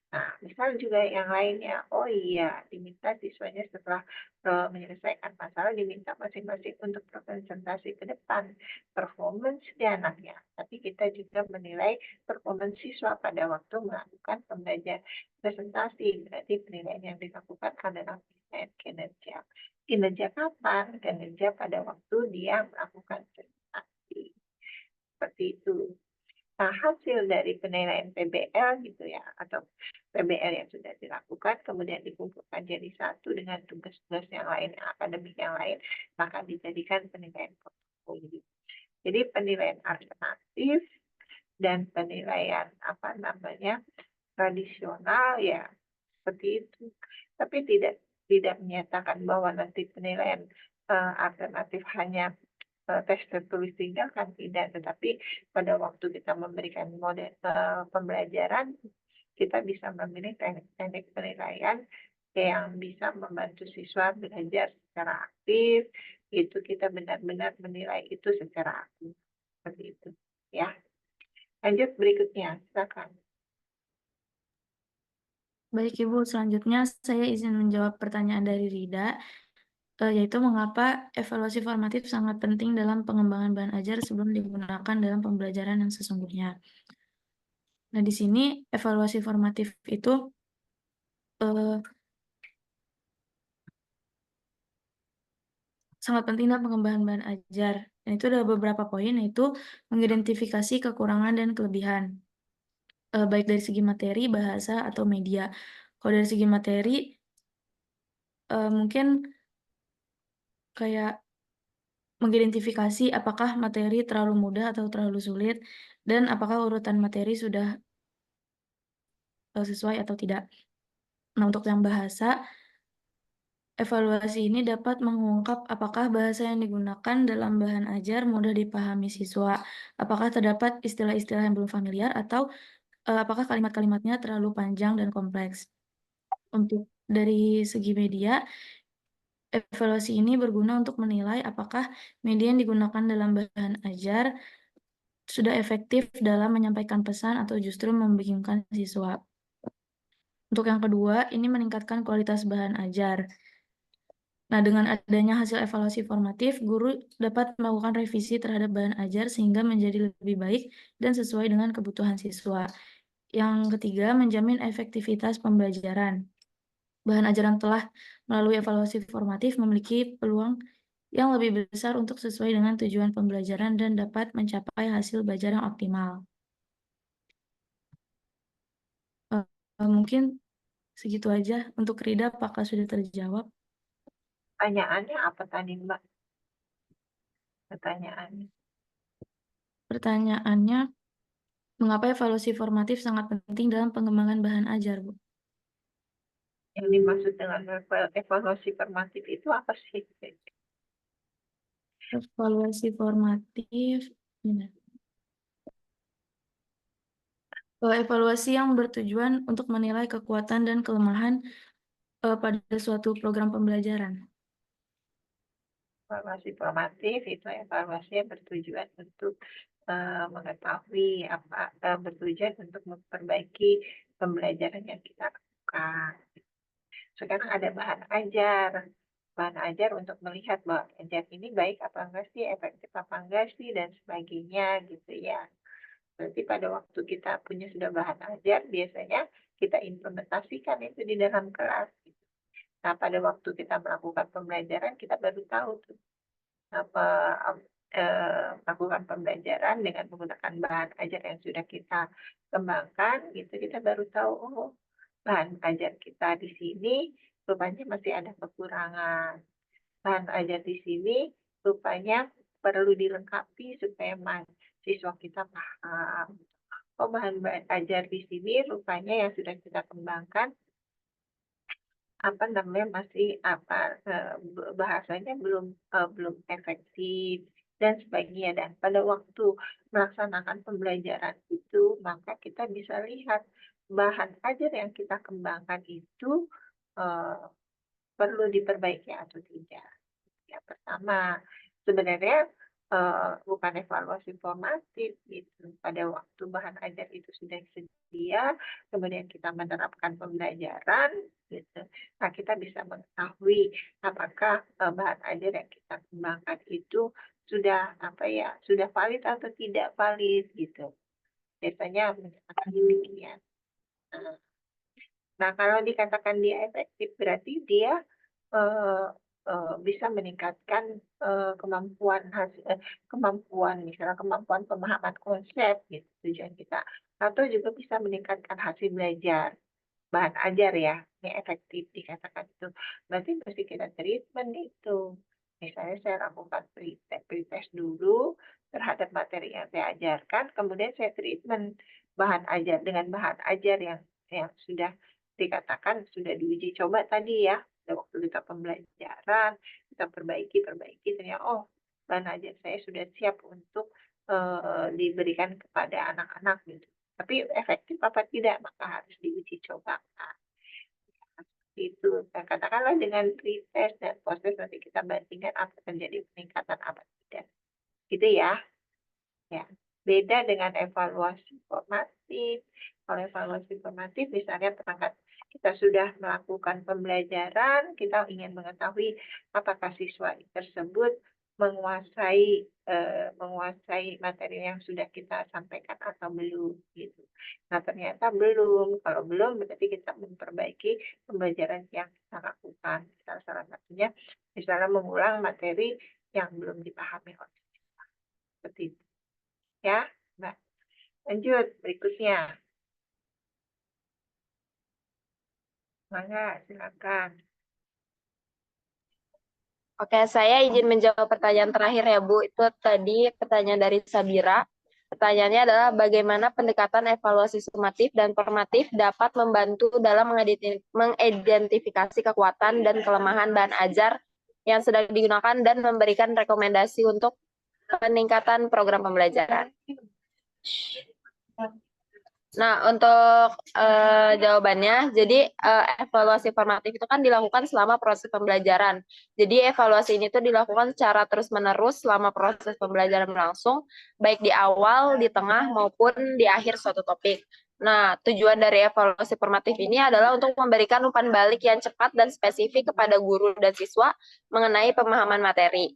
Nah, misal juga yang lainnya, oh iya, diminta siswanya setelah menyelesaikan masalah, diminta masing-masing untuk berkonsentrasi ke depan, performance di anaknya. Tapi kita juga menilai performance siswa pada waktu melakukan pembelajaran presentasi. Berarti penilaian yang dilakukan adalah penilaian kinerja. Kinerja kapan? Kinerja pada waktu dia melakukan presentasi. Seperti itu. Nah, hasil dari penilaian PBL gitu ya, atau PBL yang sudah dilakukan, kemudian dikumpulkan jadi satu dengan tugas-tugas yang lain, akademik yang lain, maka dijadikan penilaian portofolio. Jadi penilaian alternatif dan penilaian tradisional ya seperti itu. Tapi tidak menyatakan bahwa nanti penilaian alternatif hanya tes tertulis tinggal kan tidak, tetapi pada waktu kita memberikan model pembelajaran, kita bisa memilih teknik penilaian yang bisa membantu siswa belajar secara aktif. Itu kita benar-benar menilai itu secara aktif. Seperti itu ya. Lanjut berikutnya, silakan. Baik Ibu, selanjutnya saya izin menjawab pertanyaan dari Rida, yaitu mengapa evaluasi formatif sangat penting dalam pengembangan bahan ajar sebelum digunakan dalam pembelajaran yang sesungguhnya. Nah, di sini evaluasi formatif itu sangat penting dalam pengembangan bahan ajar. Dan itu ada beberapa poin, yaitu mengidentifikasi kekurangan dan kelebihan, baik dari segi materi, bahasa, atau media. Kalau dari segi materi, mungkin kayak mengidentifikasi apakah materi terlalu mudah atau terlalu sulit, dan apakah urutan materi sudah sesuai atau tidak. Nah, untuk yang bahasa, evaluasi ini dapat mengungkap apakah bahasa yang digunakan dalam bahan ajar mudah dipahami siswa, apakah terdapat istilah-istilah yang belum familiar, atau apakah kalimat-kalimatnya terlalu panjang dan kompleks. Untuk dari segi media, evaluasi ini berguna untuk menilai apakah media yang digunakan dalam bahan ajar sudah efektif dalam menyampaikan pesan atau justru membingungkan siswa. Untuk yang kedua, ini meningkatkan kualitas bahan ajar. Nah, dengan adanya hasil evaluasi formatif, guru dapat melakukan revisi terhadap bahan ajar sehingga menjadi lebih baik dan sesuai dengan kebutuhan siswa. Yang ketiga, menjamin efektivitas pembelajaran. Bahan ajaran telah melalui evaluasi formatif memiliki peluang yang lebih besar untuk sesuai dengan tujuan pembelajaran dan dapat mencapai hasil belajar yang optimal. Mungkin segitu aja untuk Rida, apakah sudah terjawab? Pertanyaannya apa tadi, Mbak? Pertanyaannya, mengapa evaluasi formatif sangat penting dalam pengembangan bahan ajar, Bu? Yang dimaksud dengan evaluasi formatif itu apa sih? Evaluasi formatif, evaluasi yang bertujuan untuk menilai kekuatan dan kelemahan pada suatu program pembelajaran. Evaluasi formatif itu evaluasi yang bertujuan untuk mengetahui bertujuan untuk memperbaiki pembelajaran yang kita lakukan. Sekarang ada bahan ajar untuk melihat bahwa ajar ini baik apa enggak sih, efektif apa enggak sih, dan sebagainya gitu ya. Berarti pada waktu kita punya sudah bahan ajar, biasanya kita implementasikan itu di dalam kelas. Nah, pada waktu kita melakukan pembelajaran, kita baru tahu tuh melakukan pembelajaran dengan menggunakan bahan ajar yang sudah kita kembangkan, gitu kita baru tahu, oh bahan ajar kita di sini rupanya masih ada kekurangan. Bahan ajar di sini rupanya perlu dilengkapi supaya siswa kita paham. Oh, bahan ajar di sini rupanya yang sudah kita kembangkan masih bahasanya belum efektif dan sebagainya. Dan pada waktu melaksanakan pembelajaran itu, maka kita bisa lihat bahan ajar yang kita kembangkan itu perlu diperbaiki atau tidak. Yang pertama, sebenarnya bukan evaluasi formatif gitu. Pada waktu bahan ajar itu sudah sedia, kemudian kita menerapkan pembelajaran gitu. Nah, kita bisa mengetahui apakah bahan ajar yang kita kembangkan itu sudah sudah valid atau tidak valid gitu. Biasanya menyatakan demikian. Nah, kalau dikatakan dia efektif berarti dia bisa meningkatkan misalnya kemampuan pemahaman konsep gitu tujuan kita, atau juga bisa meningkatkan hasil belajar bahan ajar ya, ini efektif dikatakan itu. Berarti mesti kita treatment itu. Misalnya saya lakukan pretest dulu terhadap materi yang saya ajarkan, kemudian saya treatment bahan ajar dengan bahan ajar yang sudah dikatakan sudah diuji coba tadi ya. Waktu kita pembelajaran, kita perbaiki, ternyata bahan ajar saya sudah siap untuk diberikan kepada anak-anak gitu. Tapi efektif apa tidak, maka harus diuji cobakan. Itu, katakanlah dengan pretest dan post-test nanti kita bandingkan apa terjadi peningkatan apa tidak. Gitu ya. Ya. Beda dengan evaluasi formatif. Kalau evaluasi formatif misalnya perangkat kita sudah melakukan pembelajaran, kita ingin mengetahui apakah siswa tersebut menguasai materi yang sudah kita sampaikan atau belum gitu. Nah, ternyata belum. Kalau belum berarti kita memperbaiki pembelajaran yang kita lakukan. Salah satunya misalnya mengulang materi yang belum dipahami oleh siswa. Seperti itu. Ya, Mbak. Lanjut berikutnya. Mangga, silakan. Oke, saya izin menjawab pertanyaan terakhir ya, Bu. Itu tadi pertanyaan dari Sabira. Pertanyaannya adalah bagaimana pendekatan evaluasi sumatif dan formatif dapat membantu dalam mengidentifikasi kekuatan dan kelemahan bahan ajar yang sedang digunakan dan memberikan rekomendasi untuk peningkatan program pembelajaran. Nah, untuk jawabannya, jadi evaluasi formatif itu kan dilakukan selama proses pembelajaran. Jadi evaluasi ini tuh dilakukan secara terus-menerus selama proses pembelajaran berlangsung, baik di awal, di tengah, maupun di akhir suatu topik. Nah, tujuan dari evaluasi formatif ini adalah untuk memberikan umpan balik yang cepat dan spesifik kepada guru dan siswa mengenai pemahaman materi.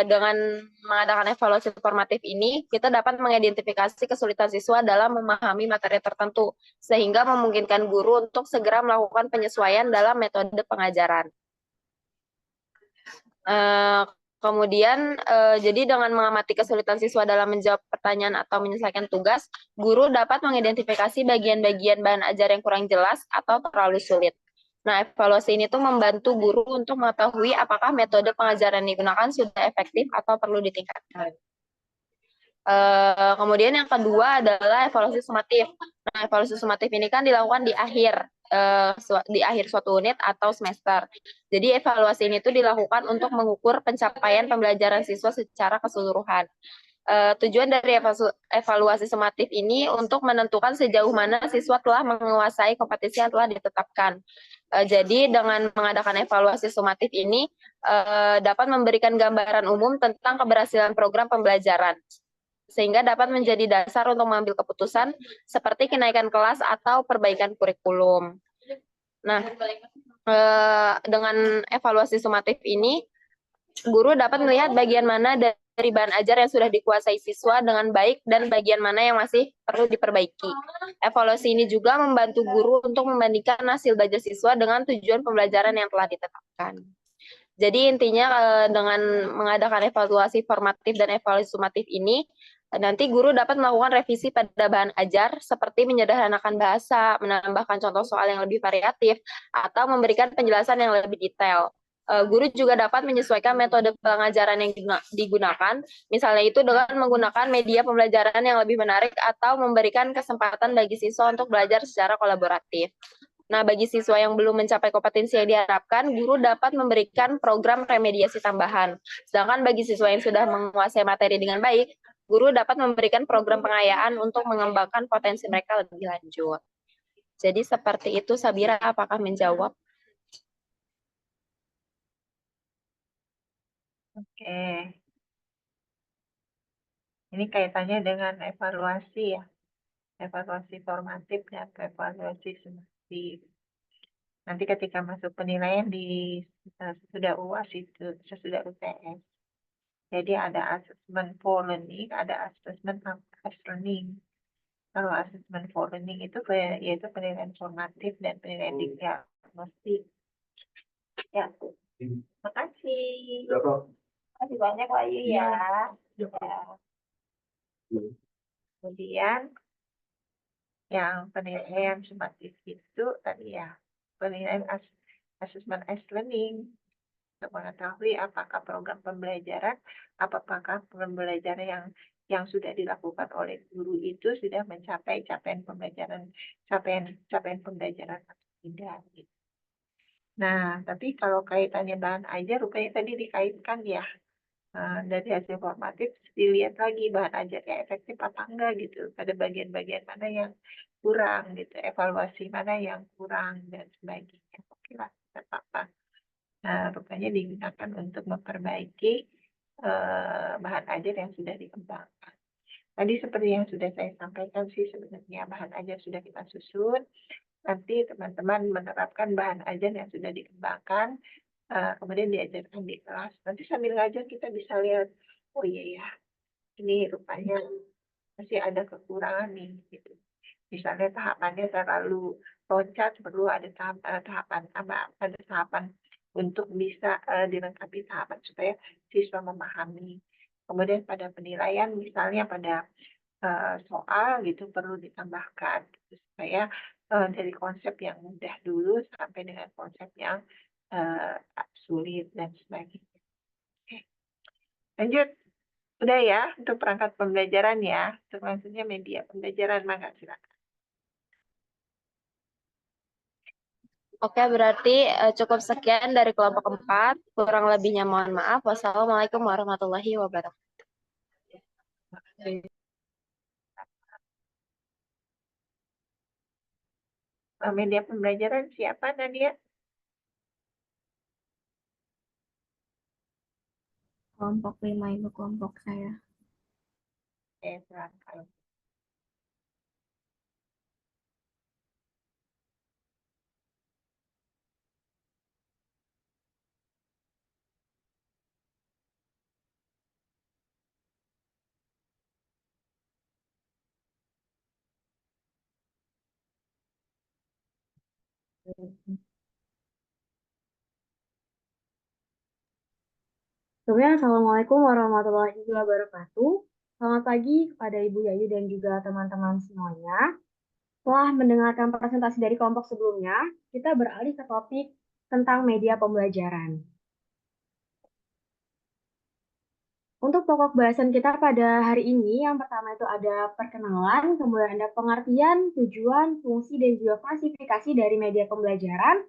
Dengan mengadakan evaluasi formatif ini, kita dapat mengidentifikasi kesulitan siswa dalam memahami materi tertentu, sehingga memungkinkan guru untuk segera melakukan penyesuaian dalam metode pengajaran. Kemudian, jadi dengan mengamati kesulitan siswa dalam menjawab pertanyaan atau menyelesaikan tugas, guru dapat mengidentifikasi bagian-bagian bahan ajar yang kurang jelas atau terlalu sulit. Nah, evaluasi ini tuh membantu guru untuk mengetahui apakah metode pengajaran yang digunakan sudah efektif atau perlu ditingkatkan. Kemudian yang kedua adalah evaluasi sumatif. Nah, evaluasi sumatif ini kan dilakukan di akhir suatu unit atau semester. Jadi evaluasi ini tuh dilakukan untuk mengukur pencapaian pembelajaran siswa secara keseluruhan. Tujuan dari evaluasi sumatif ini untuk menentukan sejauh mana siswa telah menguasai kompetensi yang telah ditetapkan. Jadi dengan mengadakan evaluasi sumatif ini dapat memberikan gambaran umum tentang keberhasilan program pembelajaran, sehingga dapat menjadi dasar untuk mengambil keputusan seperti kenaikan kelas atau perbaikan kurikulum. Nah, dengan evaluasi sumatif ini, guru dapat melihat bagian mana dari bahan ajar yang sudah dikuasai siswa dengan baik dan bagian mana yang masih perlu diperbaiki. Evaluasi ini juga membantu guru untuk membandingkan hasil belajar siswa dengan tujuan pembelajaran yang telah ditetapkan. Jadi intinya dengan mengadakan evaluasi formatif dan evaluasi sumatif ini, nanti guru dapat melakukan revisi pada bahan ajar seperti menyederhanakan bahasa, menambahkan contoh soal yang lebih variatif, atau memberikan penjelasan yang lebih detail. Guru juga dapat menyesuaikan metode pengajaran yang digunakan, misalnya itu dengan menggunakan media pembelajaran yang lebih menarik atau memberikan kesempatan bagi siswa untuk belajar secara kolaboratif. Nah, bagi siswa yang belum mencapai kompetensi yang diharapkan, guru dapat memberikan program remediasi tambahan. Sedangkan bagi siswa yang sudah menguasai materi dengan baik, guru dapat memberikan program pengayaan untuk mengembangkan potensi mereka lebih lanjut. Jadi seperti itu, Sabira, apakah menjawab? Oke. Ini kaitannya dengan evaluasi ya. Evaluasi formatif dan evaluasi sumatif. Nanti ketika masuk penilaian di sesudah UAS itu, sesudah UTS. Jadi ada assessment for learning, ada assessment as learning. Kalau assessment for learning itu yaitu penilaian formatif dan penilaian diagnostik. Ya, makasih. Makasih banyak Wahyu ya. Ya. Kemudian yang penilaian sumatif itu tadi ya, penilaian assessment as learning untuk mengetahui apakah program pembelajaran, apakah pembelajaran yang sudah dilakukan oleh guru itu sudah mencapai capaian pembelajaran atau tidak. Gitu. Nah, tapi kalau kaitannya bahan ajar, rupanya tadi dikaitkan ya. Dari hasil formatif dilihat lagi bahan ajarnya efektif apa enggak gitu, pada bagian-bagian mana yang kurang gitu, evaluasi mana yang kurang dan sebagainya. Oke lah, tidak apa-apa. Nah, rupanya digunakan untuk memperbaiki bahan ajar yang sudah dikembangkan. Tadi seperti yang sudah saya sampaikan sih, sebenarnya bahan ajar sudah kita susun. Nanti teman-teman menerapkan bahan ajar yang sudah dikembangkan, kemudian diajarkan di kelas. Nanti sambil ngajar kita bisa lihat, oh iya ya, ini rupanya masih ada kekurangan nih. Gitu. Misalnya tahapannya terlalu loncat, perlu ada tahapan untuk bisa dilengkapi tahapan supaya siswa memahami. Kemudian pada penilaian, misalnya pada soal gitu perlu ditambahkan gitu, supaya dari konsep yang mudah dulu sampai dengan konsep yang sulit dan sebagainya. Oke. Lanjut. Udah ya untuk perangkat pembelajaran ya. Selanjutnya media pembelajaran, maka silakan. Oke, berarti cukup sekian dari kelompok 4. Kurang lebihnya mohon maaf. Wassalamualaikum warahmatullahi wabarakatuh. Media pembelajaran siapa Nadia? Kelompok 5 itu kelompok saya. Silakan. Sebelumnya, Assalamualaikum warahmatullahi wabarakatuh. Selamat pagi kepada Ibu Yayu dan juga teman-teman semuanya. Setelah mendengarkan presentasi dari kelompok sebelumnya, kita beralih ke topik tentang media pembelajaran. Untuk pokok bahasan kita pada hari ini, yang pertama itu ada perkenalan, kemudian ada pengertian, tujuan, fungsi, dan juga klasifikasi dari media pembelajaran,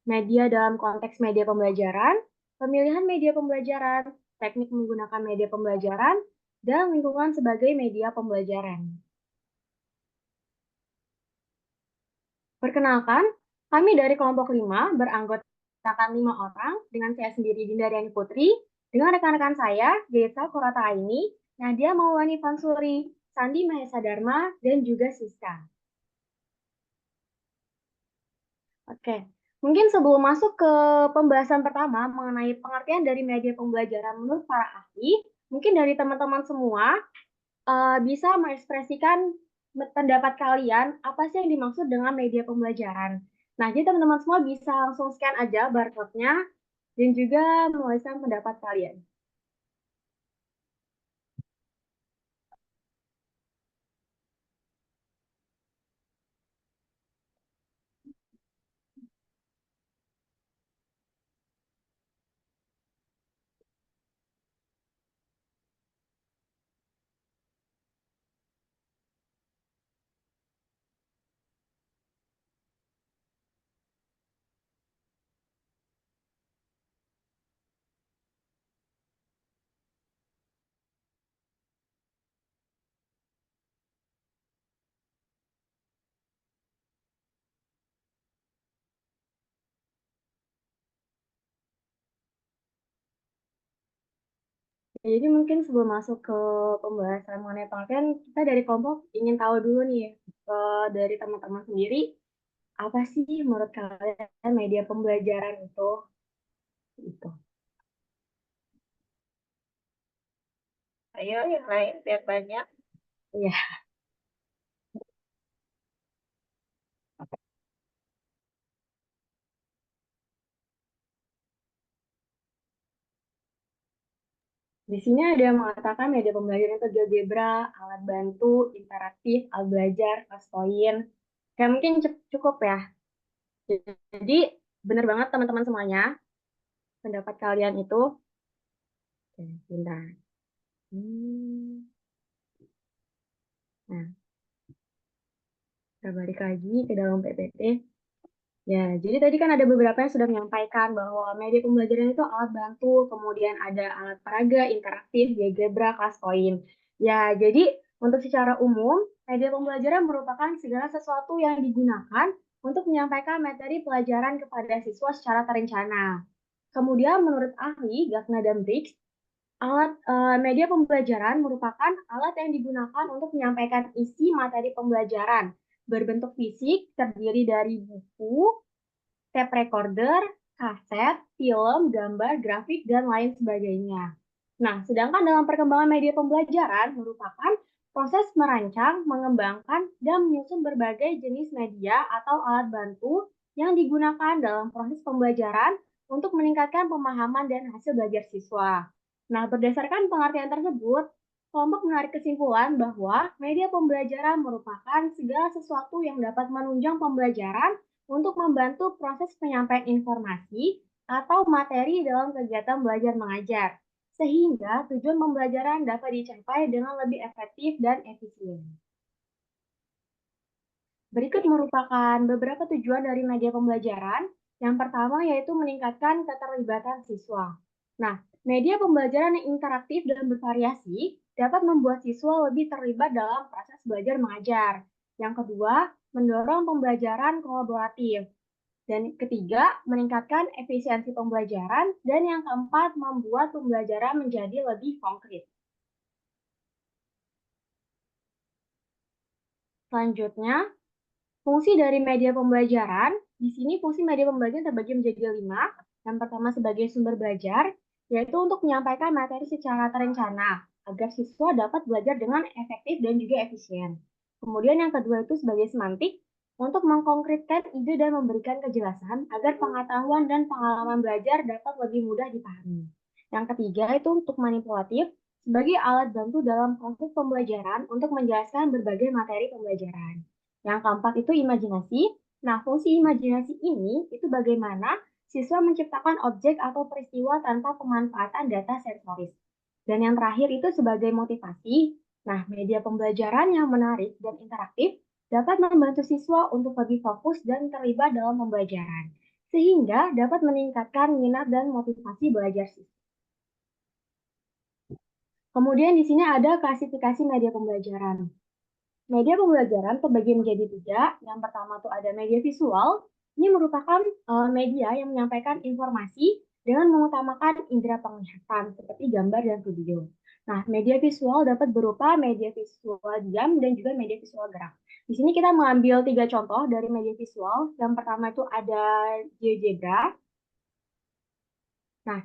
media dalam konteks media pembelajaran, pemilihan media pembelajaran, teknik menggunakan media pembelajaran, dan lingkungan sebagai media pembelajaran. Perkenalkan, kami dari kelompok 5 beranggotakan 5 orang dengan saya sendiri Dinda Riani Putri, dengan rekan-rekan saya, Gaisa Korata Aini, Nadia Maulani Fansuri, Sandi Mahesa Dharma, dan juga Siska. Oke, mungkin sebelum masuk ke pembahasan pertama mengenai pengertian dari media pembelajaran menurut para ahli, mungkin dari teman-teman semua bisa mengekspresikan pendapat kalian apa sih yang dimaksud dengan media pembelajaran. Nah, jadi teman-teman semua bisa langsung scan aja barcode-nya dan juga menuliskan pendapat kalian. Jadi mungkin sebelum masuk ke pembahasan mengenai pengertian, kita dari kelompok ingin tahu dulu nih, dari teman-teman sendiri, apa sih menurut kalian media pembelajaran itu? Gitu. Ayo yang lain biar banyak. Iya. Di sini ada yang mengatakan media pembelajaran itu GeoGebra, alat bantu, interaktif, alat belajar, kelas poin. Kayak mungkin cukup ya. Jadi benar banget teman-teman semuanya. Pendapat kalian itu. Oke, bentar. Nah, kita balik lagi ke dalam PPT. Ya, jadi tadi kan ada beberapa yang sudah menyampaikan bahwa media pembelajaran itu alat bantu, kemudian ada alat peraga, interaktif, GeoGebra, kelas poin. Ya, jadi untuk secara umum, media pembelajaran merupakan segala sesuatu yang digunakan untuk menyampaikan materi pelajaran kepada siswa secara terencana. Kemudian menurut ahli Gagne dan Briggs, media pembelajaran merupakan alat yang digunakan untuk menyampaikan isi materi pembelajaran berbentuk fisik, terdiri dari buku, tape recorder, kaset, film, gambar, grafik, dan lain sebagainya. Nah, sedangkan dalam perkembangan media pembelajaran merupakan proses merancang, mengembangkan, dan menyusun berbagai jenis media atau alat bantu yang digunakan dalam proses pembelajaran untuk meningkatkan pemahaman dan hasil belajar siswa. Nah, berdasarkan pengertian tersebut, kelompok menarik kesimpulan bahwa media pembelajaran merupakan segala sesuatu yang dapat menunjang pembelajaran untuk membantu proses penyampaian informasi atau materi dalam kegiatan belajar mengajar, sehingga tujuan pembelajaran dapat dicapai dengan lebih efektif dan efisien. Berikut merupakan beberapa tujuan dari media pembelajaran. Yang pertama yaitu meningkatkan keterlibatan siswa. Nah, media pembelajaran yang interaktif dan bervariasi dapat membuat siswa lebih terlibat dalam proses belajar mengajar. Yang kedua, mendorong pembelajaran kolaboratif. Dan ketiga, meningkatkan efisiensi pembelajaran. Dan yang keempat, membuat pembelajaran menjadi lebih konkret. Selanjutnya, fungsi dari media pembelajaran. Di sini fungsi media pembelajaran terbagi menjadi 5. Yang pertama sebagai sumber belajar, yaitu untuk menyampaikan materi secara terencana, agar siswa dapat belajar dengan efektif dan juga efisien. Kemudian yang kedua itu sebagai semantik, untuk mengkonkretkan ide dan memberikan kejelasan agar pengetahuan dan pengalaman belajar dapat lebih mudah dipahami. Yang ketiga itu untuk manipulatif, sebagai alat bantu dalam proses pembelajaran untuk menjelaskan berbagai materi pembelajaran. Yang keempat itu imajinasi. Nah, fungsi imajinasi ini itu bagaimana siswa menciptakan objek atau peristiwa tanpa pemanfaatan data sensoris. Dan yang terakhir itu sebagai motivasi. Nah, media pembelajaran yang menarik dan interaktif dapat membantu siswa untuk lebih fokus dan terlibat dalam pembelajaran, sehingga dapat meningkatkan minat dan motivasi belajar siswa. Kemudian di sini ada klasifikasi media pembelajaran. Media pembelajaran terbagi menjadi 3. Yang pertama itu ada media visual. Ini merupakan media yang menyampaikan informasi dengan mengutamakan indera penglihatan seperti gambar dan video. Nah, media visual dapat berupa media visual diam dan juga media visual gerak. Di sini kita mengambil 3 contoh dari media visual. Yang pertama itu ada GeoGebra. Nah,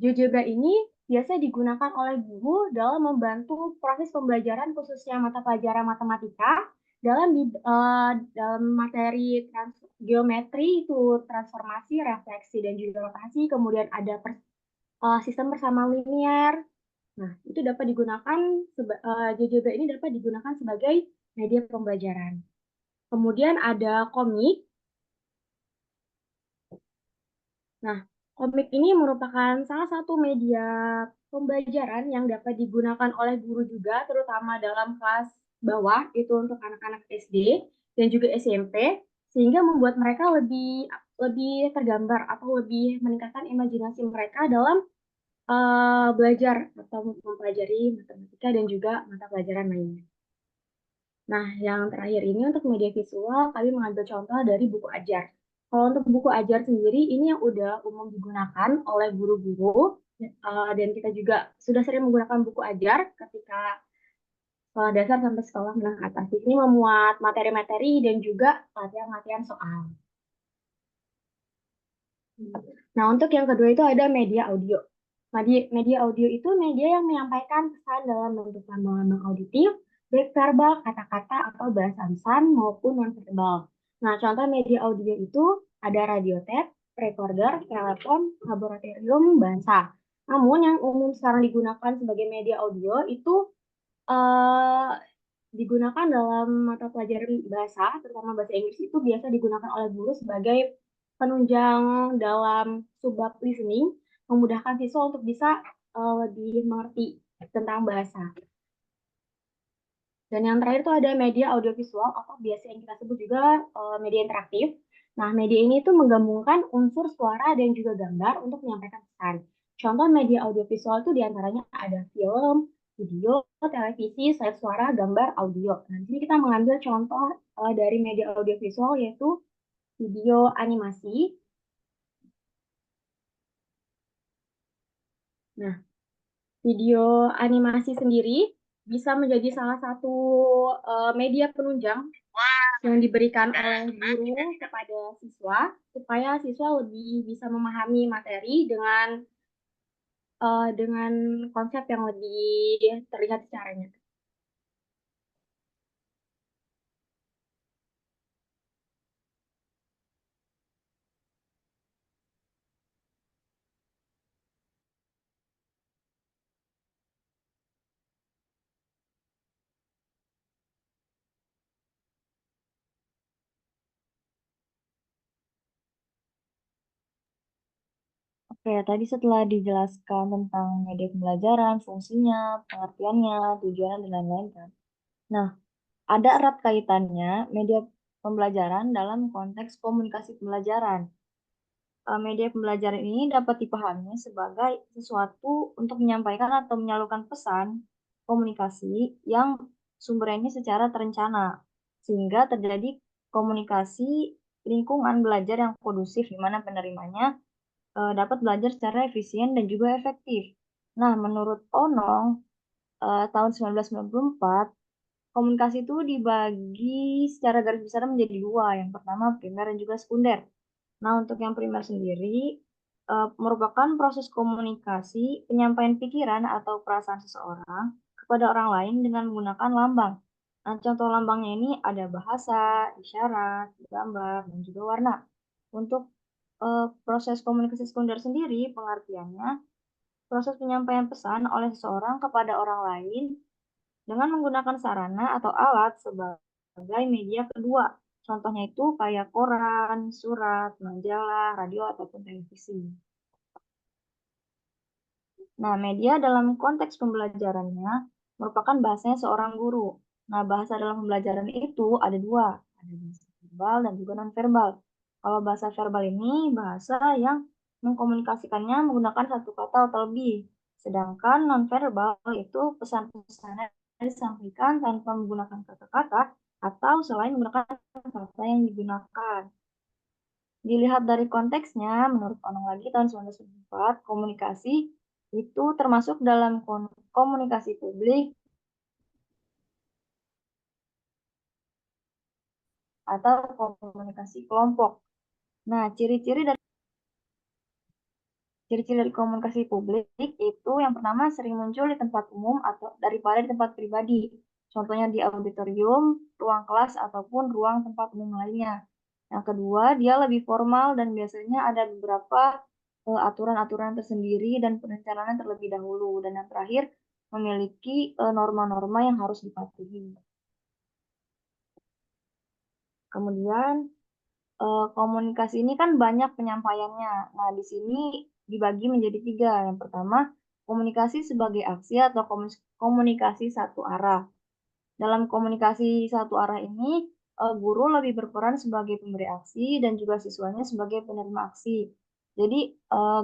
GeoGebra ini biasa digunakan oleh guru dalam membantu proses pembelajaran khususnya mata pelajaran matematika dalam materi geometri itu transformasi, refleksi, dan juga rotasi, kemudian ada sistem persamaan linear. Nah, itu dapat digunakan, GeoGebra ini dapat digunakan sebagai media pembelajaran. Kemudian ada komik. Nah, komik ini merupakan salah satu media pembelajaran yang dapat digunakan oleh guru juga, terutama dalam kelas bawah, itu untuk anak-anak SD dan juga SMP, sehingga membuat mereka lebih lebih tergambar atau lebih meningkatkan imajinasi mereka dalam belajar atau mempelajari matematika dan juga mata pelajaran lainnya. Nah, yang terakhir ini untuk media visual, kami mengambil contoh dari buku ajar. Kalau untuk buku ajar sendiri, ini yang udah umum digunakan oleh guru-guru, dan kita juga sudah sering menggunakan buku ajar ketika sekolah dasar sampai sekolah menengah atas. Ini memuat materi-materi dan juga latihan-latihan soal. Nah, untuk yang kedua itu ada media audio. Media audio itu media yang menyampaikan pesan dalam bentuk lambang-lambang auditif, baik verbal, kata-kata, atau bahasa lisan maupun non-verbal. Nah, contoh media audio itu ada radio tape, recorder, telepon, laboratorium, bahasa. Namun yang umum sekarang digunakan sebagai media audio itu eh, digunakan dalam mata pelajaran bahasa, terutama bahasa Inggris itu biasa digunakan oleh guru sebagai penunjang dalam subbab listening, memudahkan siswa untuk bisa lebih mengerti tentang bahasa. Dan yang terakhir itu ada media audiovisual atau biasa yang kita sebut juga media interaktif. Nah, media ini tuh menggabungkan unsur suara dan juga gambar untuk menyampaikan pesan. Contoh media audiovisual itu diantaranya ada film, video, televisi, slide suara, gambar, audio. Nah, di sini kita mengambil contoh dari media audiovisual yaitu video animasi. Nah, video animasi sendiri bisa menjadi salah satu media penunjang yang diberikan oleh guru kepada siswa supaya siswa lebih bisa memahami materi dengan konsep yang lebih terlihat secara nyata. Oke, tadi setelah dijelaskan tentang media pembelajaran, fungsinya, pengertiannya, tujuannya, dan lain-lain kan. Nah, ada erat kaitannya media pembelajaran dalam konteks komunikasi pembelajaran. Media pembelajaran ini dapat dipahami sebagai sesuatu untuk menyampaikan atau menyalurkan pesan komunikasi yang sumbernya secara terencana, sehingga terjadi komunikasi lingkungan belajar yang kondusif di mana penerimanya dapat belajar secara efisien dan juga efektif. Nah, menurut Onong, tahun 1994, komunikasi itu dibagi secara garis besar menjadi dua. Yang pertama primer dan juga sekunder. Nah, untuk yang primer sendiri merupakan proses komunikasi penyampaian pikiran atau perasaan seseorang kepada orang lain dengan menggunakan lambang. Nah, contoh lambangnya ini ada bahasa, isyarat, gambar, dan juga warna. Untuk proses komunikasi sekunder sendiri, pengertiannya proses penyampaian pesan oleh seseorang kepada orang lain dengan menggunakan sarana atau alat sebagai media kedua. Contohnya itu kayak koran, surat, majalah, radio, ataupun televisi. Nah, media dalam konteks pembelajarannya merupakan bahasanya seorang guru. Nah, bahasa dalam pembelajaran itu ada dua, ada bahasa verbal dan juga non-verbal. Kalau bahasa verbal ini bahasa yang mengkomunikasikannya menggunakan satu kata atau lebih. Sedangkan non-verbal itu pesan-pesan yang disampaikan tanpa menggunakan kata-kata atau selain menggunakan kata yang digunakan. Dilihat dari konteksnya, menurut Onong lagi tahun 1994, komunikasi itu termasuk dalam komunikasi publik atau komunikasi kelompok. Nah, ciri-ciri dari komunikasi publik itu yang pertama sering muncul di tempat umum atau daripada di tempat pribadi. contohnya di auditorium, ruang kelas, ataupun ruang tempat umum lainnya. Yang kedua, dia lebih formal dan biasanya ada beberapa aturan-aturan tersendiri dan perencanaan terlebih dahulu. Dan yang terakhir, memiliki norma-norma yang harus dipatuhi. Kemudian, komunikasi ini kan banyak penyampaiannya. Nah, di sini dibagi menjadi 3. Yang pertama, komunikasi sebagai aksi atau komunikasi satu arah. Dalam komunikasi satu arah ini, guru lebih berperan sebagai pemberi aksi dan juga siswanya sebagai penerima aksi. Jadi,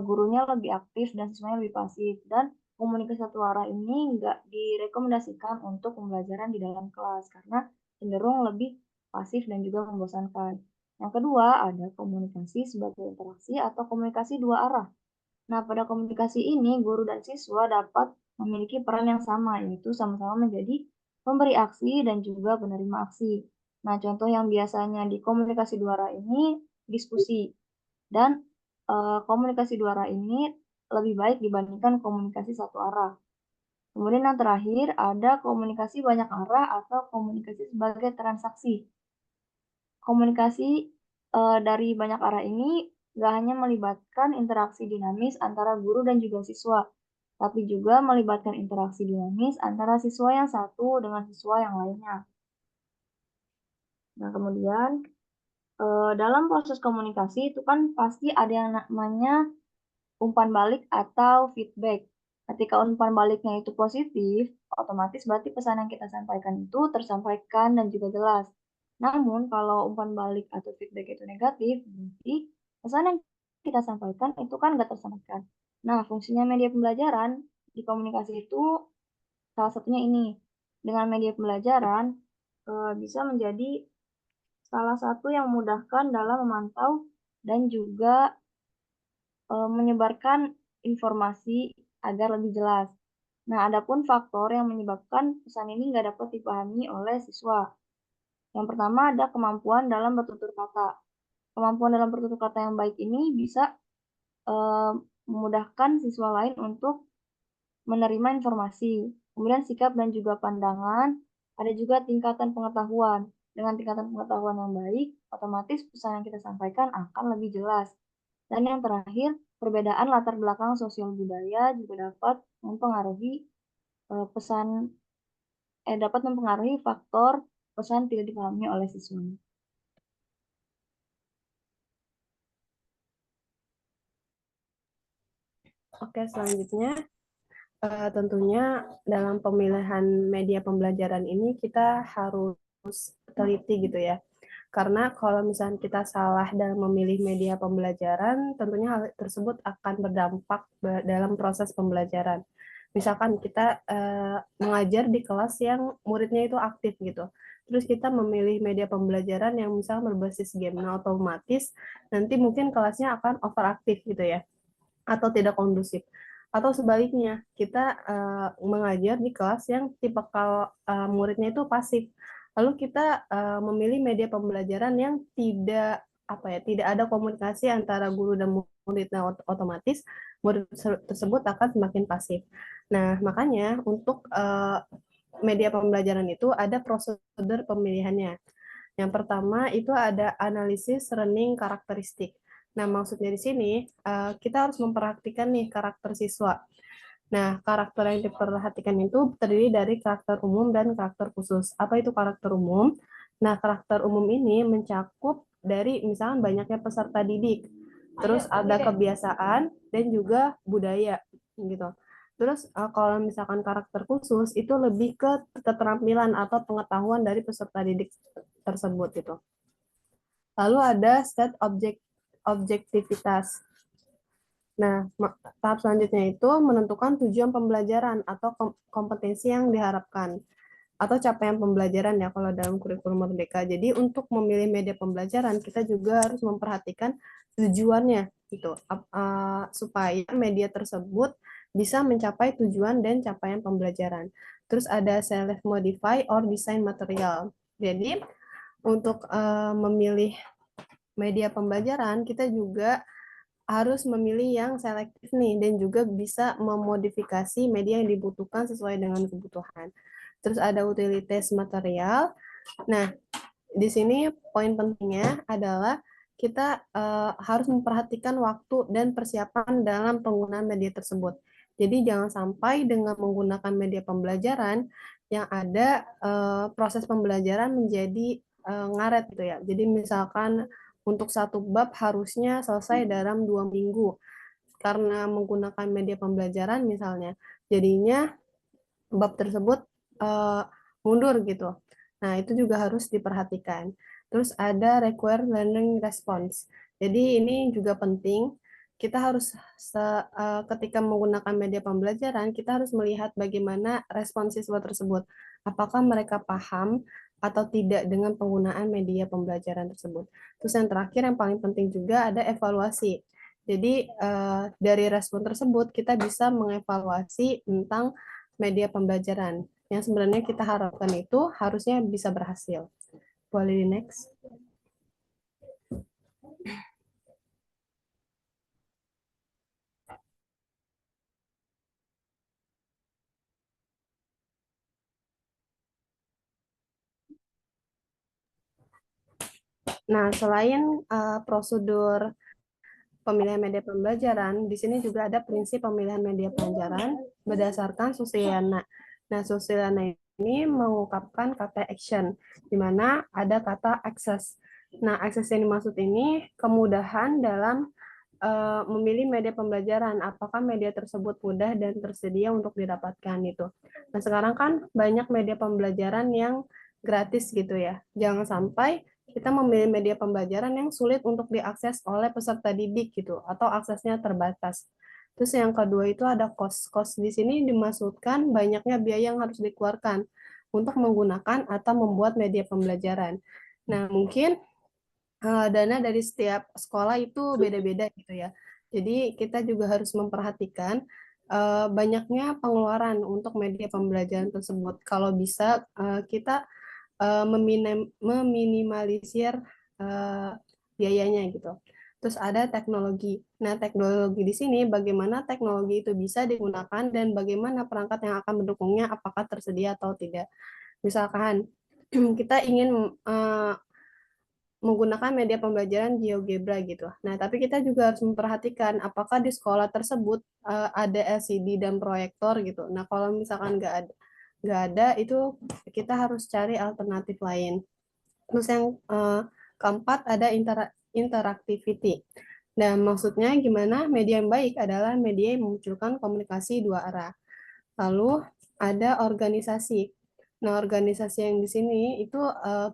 gurunya lebih aktif dan siswanya lebih pasif. Dan komunikasi satu arah ini nggak direkomendasikan untuk pembelajaran di dalam kelas karena cenderung lebih pasif dan juga membosankan. Yang kedua, ada komunikasi sebagai interaksi atau komunikasi dua arah. Nah, pada komunikasi ini, guru dan siswa dapat memiliki peran yang sama, yaitu sama-sama menjadi pemberi aksi dan juga penerima aksi. Nah, contoh yang biasanya di komunikasi dua arah ini, diskusi. Dan komunikasi dua arah ini lebih baik dibandingkan komunikasi satu arah. Kemudian yang terakhir, ada komunikasi banyak arah atau komunikasi sebagai transaksi. Komunikasi dari banyak arah ini nggak hanya melibatkan interaksi dinamis antara guru dan juga siswa, tapi juga melibatkan interaksi dinamis antara siswa yang satu dengan siswa yang lainnya. Nah, kemudian dalam proses komunikasi itu kan pasti ada yang namanya umpan balik atau feedback. Ketika umpan baliknya itu positif, otomatis berarti pesan yang kita sampaikan itu tersampaikan dan juga jelas. Namun, kalau umpan balik atau feedback itu negatif, berarti pesan yang kita sampaikan itu kan nggak tersampaikan. Nah, fungsinya media pembelajaran di komunikasi itu salah satunya ini. Dengan media pembelajaran, bisa menjadi salah satu yang memudahkan dalam memantau dan juga menyebarkan informasi agar lebih jelas. Nah, adapun faktor yang menyebabkan pesan ini nggak dapat dipahami oleh siswa. Yang pertama ada kemampuan dalam bertutur kata. Kemampuan dalam bertutur kata yang baik ini bisa memudahkan siswa lain untuk menerima informasi. Kemudian sikap dan juga pandangan, ada juga tingkatan pengetahuan. Dengan tingkatan pengetahuan yang baik, otomatis pesan yang kita sampaikan akan lebih jelas. Dan yang terakhir, perbedaan latar belakang sosial budaya juga dapat mempengaruhi dapat mempengaruhi faktor pesan tidak dipahami oleh siswa. Oke, selanjutnya tentunya dalam pemilihan media pembelajaran ini kita harus teliti gitu ya. Karena kalau misalnya kita salah dalam memilih media pembelajaran, tentunya hal tersebut akan berdampak dalam proses pembelajaran. Misalkan kita mengajar di kelas yang muridnya itu aktif gitu. Terus kita memilih media pembelajaran yang misalnya berbasis game, nah otomatis nanti mungkin kelasnya akan overaktif gitu ya, atau tidak kondusif. Atau sebaliknya, kita mengajar di kelas yang tipikal muridnya itu pasif. Lalu kita memilih media pembelajaran yang tidak ada komunikasi antara guru dan murid. Nah, otomatis murid tersebut akan semakin pasif. Nah, makanya untuk media pembelajaran itu ada prosedur pemilihannya. Yang pertama itu ada analisis running karakteristik. Nah, maksudnya di sini kita harus memperhatikan nih karakter siswa. Nah, karakter yang diperhatikan itu terdiri dari karakter umum dan karakter khusus. Apa itu karakter umum? Nah, karakter umum ini mencakup dari misalnya banyaknya peserta didik, terus ada kebiasaan dan juga budaya gitu. Terus kalau misalkan karakter khusus itu lebih ke keterampilan atau pengetahuan dari peserta didik tersebut gitu. Lalu ada set objektivitas. Nah, tahap selanjutnya itu menentukan tujuan pembelajaran atau kompetensi yang diharapkan atau capaian pembelajaran ya kalau dalam kurikulum Merdeka. Jadi untuk memilih media pembelajaran kita juga harus memperhatikan tujuannya gitu supaya media tersebut bisa mencapai tujuan dan capaian pembelajaran. Terus ada self modify or design material. Jadi untuk memilih media pembelajaran kita juga harus memilih yang selektif nih dan juga bisa memodifikasi media yang dibutuhkan sesuai dengan kebutuhan. terus ada utilitas material. Nah, di sini poin pentingnya adalah kita harus memperhatikan waktu dan persiapan dalam penggunaan media tersebut. Jadi jangan sampai dengan menggunakan media pembelajaran yang ada proses pembelajaran menjadi ngaret gitu ya. Jadi misalkan untuk satu bab harusnya selesai dalam 2 minggu karena menggunakan media pembelajaran misalnya. Jadinya bab tersebut mundur gitu. Nah, itu juga harus diperhatikan. Terus ada require learning response. Jadi ini juga penting. Kita harus ketika menggunakan media pembelajaran, kita harus melihat bagaimana respon siswa tersebut. Apakah mereka paham atau tidak dengan penggunaan media pembelajaran tersebut. Terus yang terakhir yang paling penting juga ada evaluasi. Jadi dari respon tersebut kita bisa mengevaluasi tentang media pembelajaran yang sebenarnya kita harapkan itu harusnya bisa berhasil. Boleh di next. Nah, selain prosedur pemilihan media pembelajaran, di sini juga ada prinsip pemilihan media pembelajaran berdasarkan Susiliana. Nah, Susiliana ini mengungkapkan kata action, di mana ada kata access. Nah, akses yang dimaksud ini kemudahan dalam memilih media pembelajaran, apakah media tersebut mudah dan tersedia untuk didapatkan itu. Nah, sekarang kan banyak media pembelajaran yang gratis gitu ya. Jangan sampai kita memilih media pembelajaran yang sulit untuk diakses oleh peserta didik gitu, atau aksesnya terbatas. Terus yang kedua itu ada cost. Cost di sini dimaksudkan banyaknya biaya yang harus dikeluarkan untuk menggunakan atau membuat media pembelajaran. Nah, mungkin dana dari setiap sekolah itu beda-beda gitu ya. Jadi kita juga harus memperhatikan banyaknya pengeluaran untuk media pembelajaran tersebut. Kalau bisa kita meminimalisir biayanya gitu. Terus ada teknologi. Nah, teknologi di sini bagaimana teknologi itu bisa digunakan dan bagaimana perangkat yang akan mendukungnya apakah tersedia atau tidak. Misalkan kita ingin menggunakan media pembelajaran GeoGebra gitu. Nah, tapi kita juga harus memperhatikan apakah di sekolah tersebut ada LCD dan proyektor gitu. Nah, kalau misalkan nggak ada itu kita harus cari alternatif lain. Terus yang keempat ada interactivity. Nah, maksudnya gimana? Media yang baik adalah media yang memunculkan komunikasi dua arah. Lalu ada organisasi. Nah, organisasi yang di sini itu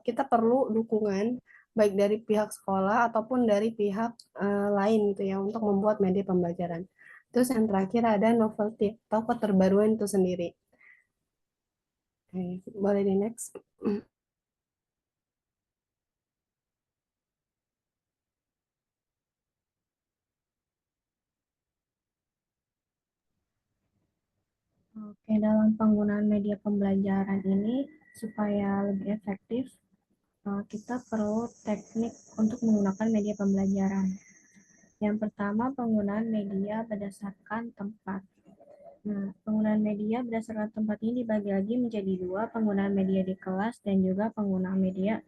kita perlu dukungan baik dari pihak sekolah ataupun dari pihak lain gitu ya untuk membuat media pembelajaran. Terus yang terakhir ada novelty atau keterbaruan itu sendiri. Oke, boleh di next. Oke, dalam penggunaan media pembelajaran ini supaya lebih efektif, kita perlu teknik untuk menggunakan media pembelajaran. Yang pertama, penggunaan media berdasarkan tempat. Nah, penggunaan media berdasarkan tempat ini dibagi lagi menjadi dua, penggunaan media di kelas dan juga penggunaan media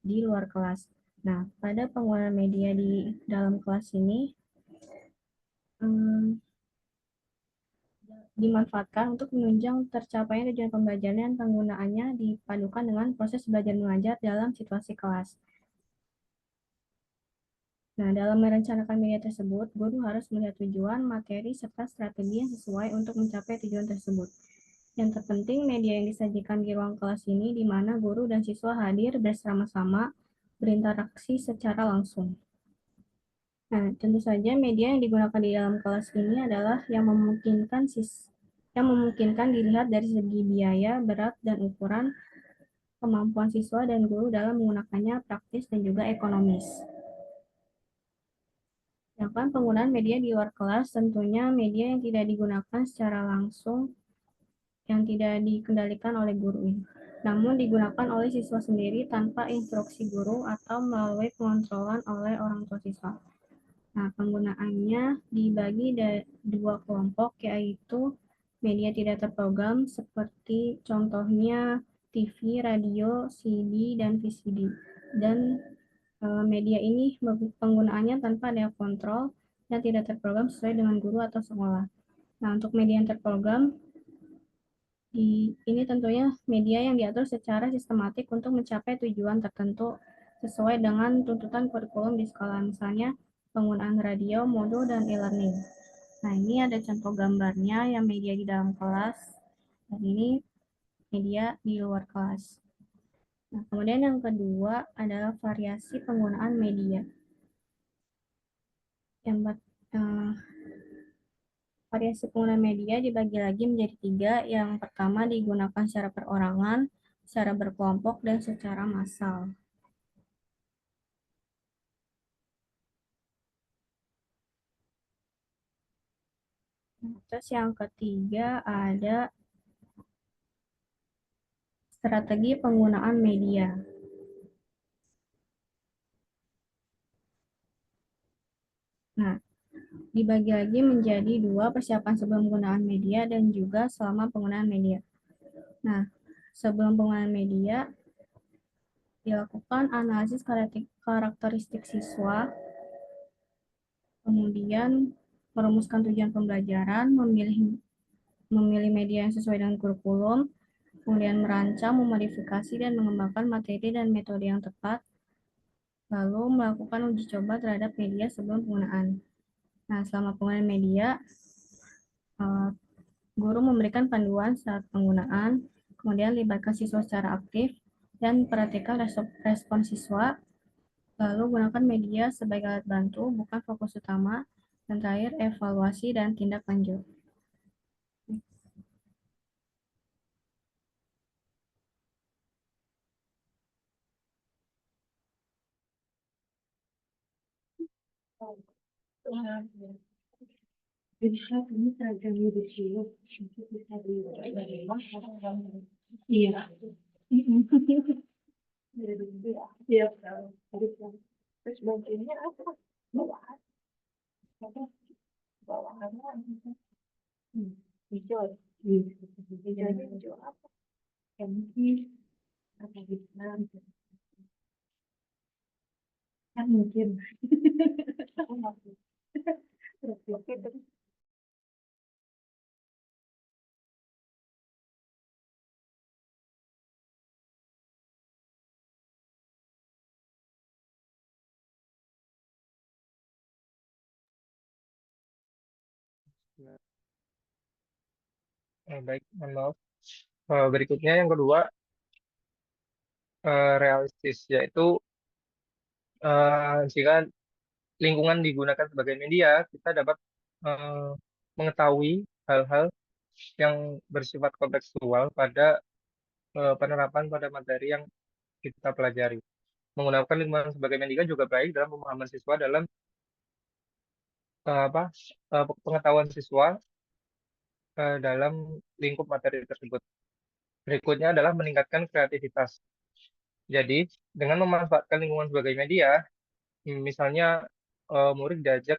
di luar kelas. Nah, pada penggunaan media di dalam kelas ini dimanfaatkan untuk menunjang tercapainya tujuan pembelajaran dan penggunaannya dipadukan dengan proses belajar mengajar dalam situasi kelas. Nah, dalam merencanakan media tersebut, guru harus melihat tujuan, materi, serta strategi yang sesuai untuk mencapai tujuan tersebut. Yang terpenting, media yang disajikan di ruang kelas ini di mana guru dan siswa hadir bersama-sama berinteraksi secara langsung. Nah, tentu saja media yang digunakan di dalam kelas ini adalah yang memungkinkan dilihat dari segi biaya, berat, dan ukuran kemampuan siswa dan guru dalam menggunakannya praktis dan juga ekonomis. Sedangkan penggunaan media di luar kelas tentunya media yang tidak digunakan secara langsung, yang tidak dikendalikan oleh guru ini, namun digunakan oleh siswa sendiri tanpa instruksi guru atau melalui pengontrolan oleh orang tua siswa. Nah, penggunaannya dibagi dua kelompok, yaitu media tidak terprogram seperti contohnya TV, radio, CD, dan VCD. Dan media ini penggunaannya tanpa ada kontrol dan tidak terprogram sesuai dengan guru atau sekolah. Nah, untuk media yang terprogram, ini tentunya media yang diatur secara sistematik untuk mencapai tujuan tertentu sesuai dengan tuntutan kurikulum di sekolah, misalnya penggunaan radio, modul, dan e-learning. Nah, ini ada contoh gambarnya yang media di dalam kelas, dan ini media di luar kelas. Nah, kemudian yang kedua adalah variasi penggunaan media. Yang variasi penggunaan media dibagi lagi menjadi 3. Yang pertama digunakan secara perorangan, secara berkelompok, dan secara massal. Terus yang ketiga ada strategi penggunaan media. Nah, dibagi lagi menjadi 2, persiapan sebelum penggunaan media dan juga selama penggunaan media. Nah, sebelum penggunaan media, dilakukan analisis karakteristik siswa, kemudian merumuskan tujuan pembelajaran, memilih media yang sesuai dengan kurikulum, kemudian merancang, memodifikasi, dan mengembangkan materi dan metode yang tepat, lalu melakukan uji coba terhadap media sebelum penggunaan. Nah, selama penggunaan media, guru memberikan panduan saat penggunaan, kemudian libatkan siswa secara aktif, dan perhatikan respon siswa, lalu gunakan media sebagai alat bantu, bukan fokus utama, dan terakhir evaluasi dan tindak lanjut. Bisa ini seragam di sini, bisa di iya. Iya, terus bajunya apa? Bawahan. Apa? Bawahannya hijau. Hijaunya hijau apa? Kamis apa Vietnam? Kan mungkin. Oke, terus Baik, mohon maaf. Berikutnya yang kedua, realistis, yaitu jika lingkungan digunakan sebagai media, kita dapat eh, mengetahui hal-hal yang bersifat kontekstual pada penerapan pada materi yang kita pelajari. Menggunakan lingkungan sebagai media juga baik dalam pemahaman siswa dalam pengetahuan siswa dalam lingkup materi tersebut. Berikutnya adalah meningkatkan kreativitas. Jadi, dengan memanfaatkan lingkungan sebagai media, misalnya murid diajak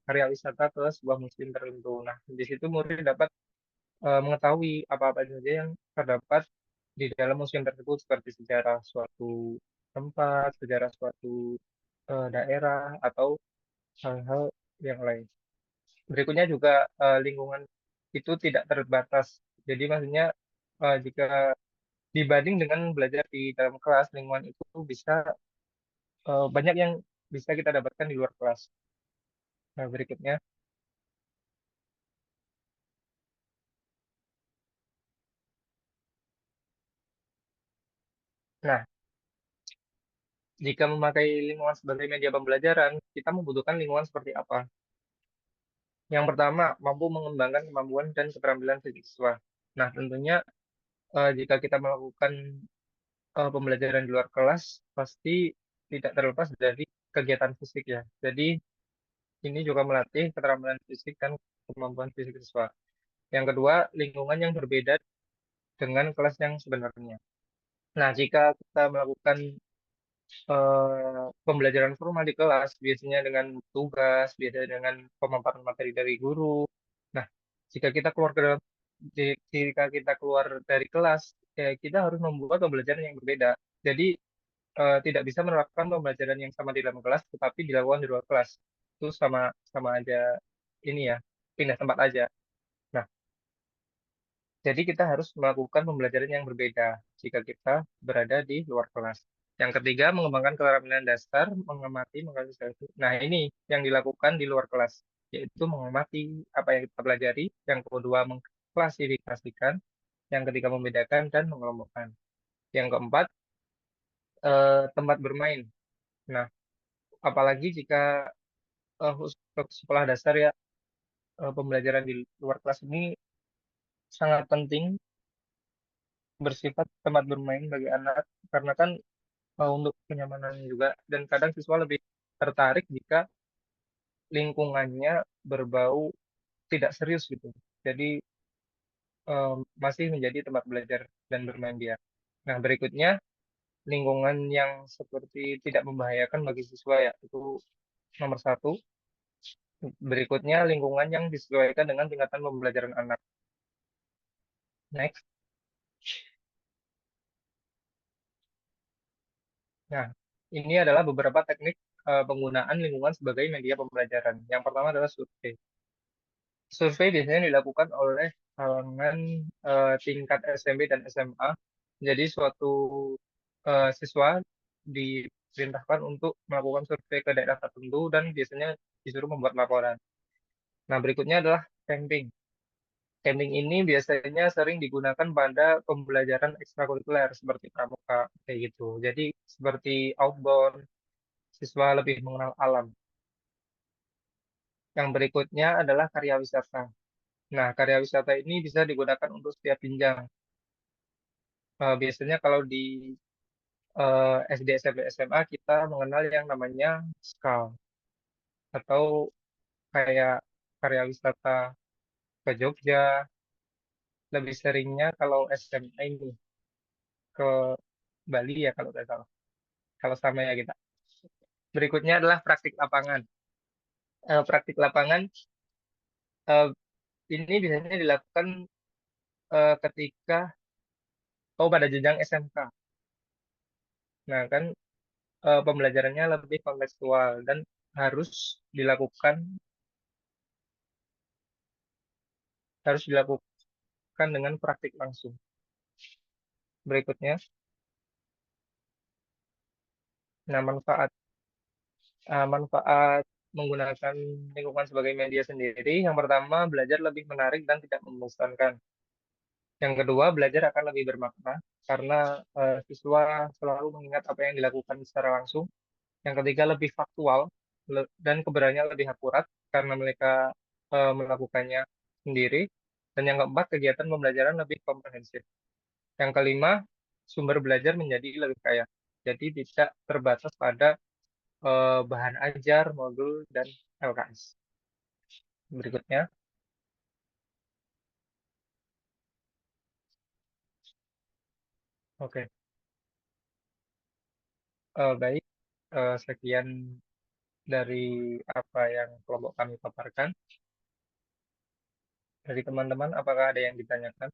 karya wisata ke sebuah museum tertentu. Nah, di situ murid dapat mengetahui apa-apa saja yang terdapat di dalam museum tersebut, seperti sejarah suatu tempat, sejarah suatu daerah, atau hal-hal yang lain. Berikutnya juga lingkungan itu tidak terbatas. Jadi maksudnya jika dibanding dengan belajar di dalam kelas, lingkungan itu bisa banyak yang bisa kita dapatkan di luar kelas. Nah, berikutnya. Nah, jika memakai lingkungan sebagai media pembelajaran, kita membutuhkan lingkungan seperti apa? Yang pertama, mampu mengembangkan kemampuan dan keterampilan siswa. Nah, tentunya jika kita melakukan pembelajaran di luar kelas, pasti tidak terlepas dari kegiatan fisik ya. Jadi, ini juga melatih keterampilan fisik dan kemampuan fisik siswa. Yang kedua, lingkungan yang berbeda dengan kelas yang sebenarnya. Nah, jika kita melakukan pembelajaran formal di kelas, biasanya dengan tugas, biasanya dengan pemaparan materi dari guru. Nah, Jika kita keluar dari kelas, ya kita harus membuat pembelajaran yang berbeda. Jadi tidak bisa menerapkan pembelajaran yang sama di dalam kelas, tetapi dilakukan di luar kelas. Itu sama sama aja ini ya, pindah tempat aja. Nah, jadi kita harus melakukan pembelajaran yang berbeda jika kita berada di luar kelas. Yang ketiga, mengembangkan keterampilan dasar, mengamati, mengklasifikasi. Nah, ini yang dilakukan di luar kelas, yaitu mengamati apa yang kita pelajari. Yang kedua, mengklasifikasikan. Yang ketiga, membedakan dan mengelompokkan. Yang keempat, tempat bermain. Nah, apalagi jika sekolah dasar ya, pembelajaran di luar kelas ini sangat penting bersifat tempat bermain bagi anak karena kan untuk kenyamanan juga dan kadang siswa lebih tertarik jika lingkungannya berbau tidak serius gitu. Jadi masih menjadi tempat belajar dan bermain dia. Nah, berikutnya lingkungan yang seperti tidak membahayakan bagi siswa ya, itu nomor satu. Berikutnya lingkungan yang disesuaikan dengan tingkatan pembelajaran anak. Next. Nah, ini adalah beberapa teknik penggunaan lingkungan sebagai media pembelajaran. Yang pertama adalah survei. Survei biasanya dilakukan oleh kalangan tingkat SMP dan SMA. Jadi suatu siswa diperintahkan untuk melakukan survei ke daerah tertentu dan biasanya disuruh membuat laporan. Nah, berikutnya adalah camping. Camping ini biasanya sering digunakan pada pembelajaran ekstrakurikuler seperti pramuka kayak gitu. Jadi seperti outbound, siswa lebih mengenal alam. Yang berikutnya adalah karya wisata. Nah, karya wisata ini bisa digunakan untuk setiap jenjang. Biasanya kalau di SD, SMP, SMA kita mengenal yang namanya SKAL atau kayak karya wisata ke Jogja. Lebih seringnya kalau SMA ini ke Bali ya kalau tidak salah. Kalau sama ya kita. Berikutnya adalah praktik lapangan. Praktik lapangan ini biasanya dilakukan ketika pada jenjang SMK. Nah, kan pembelajarannya lebih kontekstual dan harus dilakukan dengan praktik langsung. Berikutnya, nah manfaat menggunakan lingkungan sebagai media sendiri. Yang pertama, belajar lebih menarik dan tidak membosankan. Yang kedua, belajar akan lebih bermakna karena siswa selalu mengingat apa yang dilakukan secara langsung. Yang ketiga, lebih faktual dan keberanian lebih akurat karena mereka melakukannya sendiri. Dan yang keempat, kegiatan pembelajaran lebih komprehensif. Yang kelima, sumber belajar menjadi lebih kaya. Jadi tidak terbatas pada bahan ajar, modul, dan LKS. Berikutnya, oke. Baik, sekian dari apa yang kelompok kami paparkan. Dari teman-teman, apakah ada yang ditanyakan?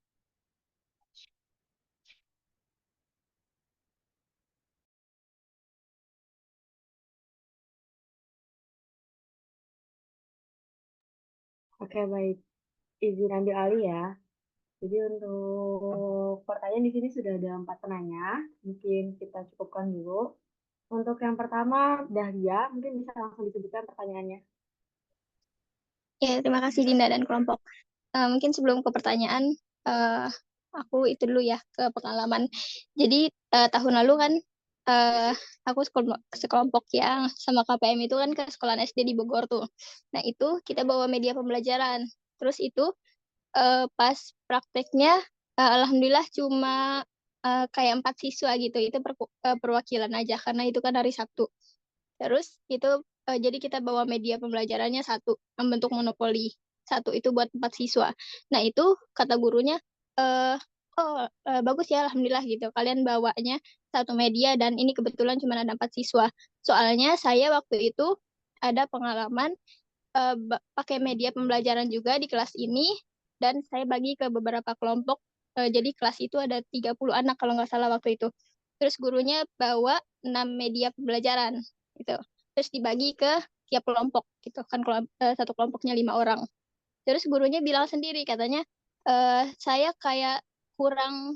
Oke, baik. Izin ambil alih ya. Jadi untuk pertanyaan di sini sudah ada 4 penanya. Mungkin kita cukupkan dulu. Untuk yang pertama, Dahlia, mungkin bisa langsung disebutkan pertanyaannya. Ya, terima kasih Dinda dan kelompok. Mungkin sebelum ke pertanyaan, aku itu dulu ya ke pengalaman. Jadi tahun lalu kan aku sekelompok yang sama KPM itu kan ke sekolah SD di Bogor tuh. Nah itu kita bawa media pembelajaran. Terus itu pas prakteknya, alhamdulillah cuma kayak 4 siswa gitu. Itu perwakilan aja karena itu kan hari Sabtu. Terus itu jadi kita bawa media pembelajarannya satu, membentuk monopoli. Satu itu buat 4 siswa. Nah itu kata gurunya, bagus ya alhamdulillah gitu. Kalian bawanya satu media dan ini kebetulan cuma ada 4 siswa. Soalnya saya waktu itu ada pengalaman pakai media pembelajaran juga di kelas ini. dan saya bagi ke beberapa kelompok. Jadi kelas itu ada 30 anak kalau nggak salah waktu itu. Terus gurunya bawa 6 media pembelajaran gitu. Terus dibagi ke tiap kelompok gitu kan, satu kelompoknya 5 orang. Terus gurunya bilang sendiri katanya saya kayak kurang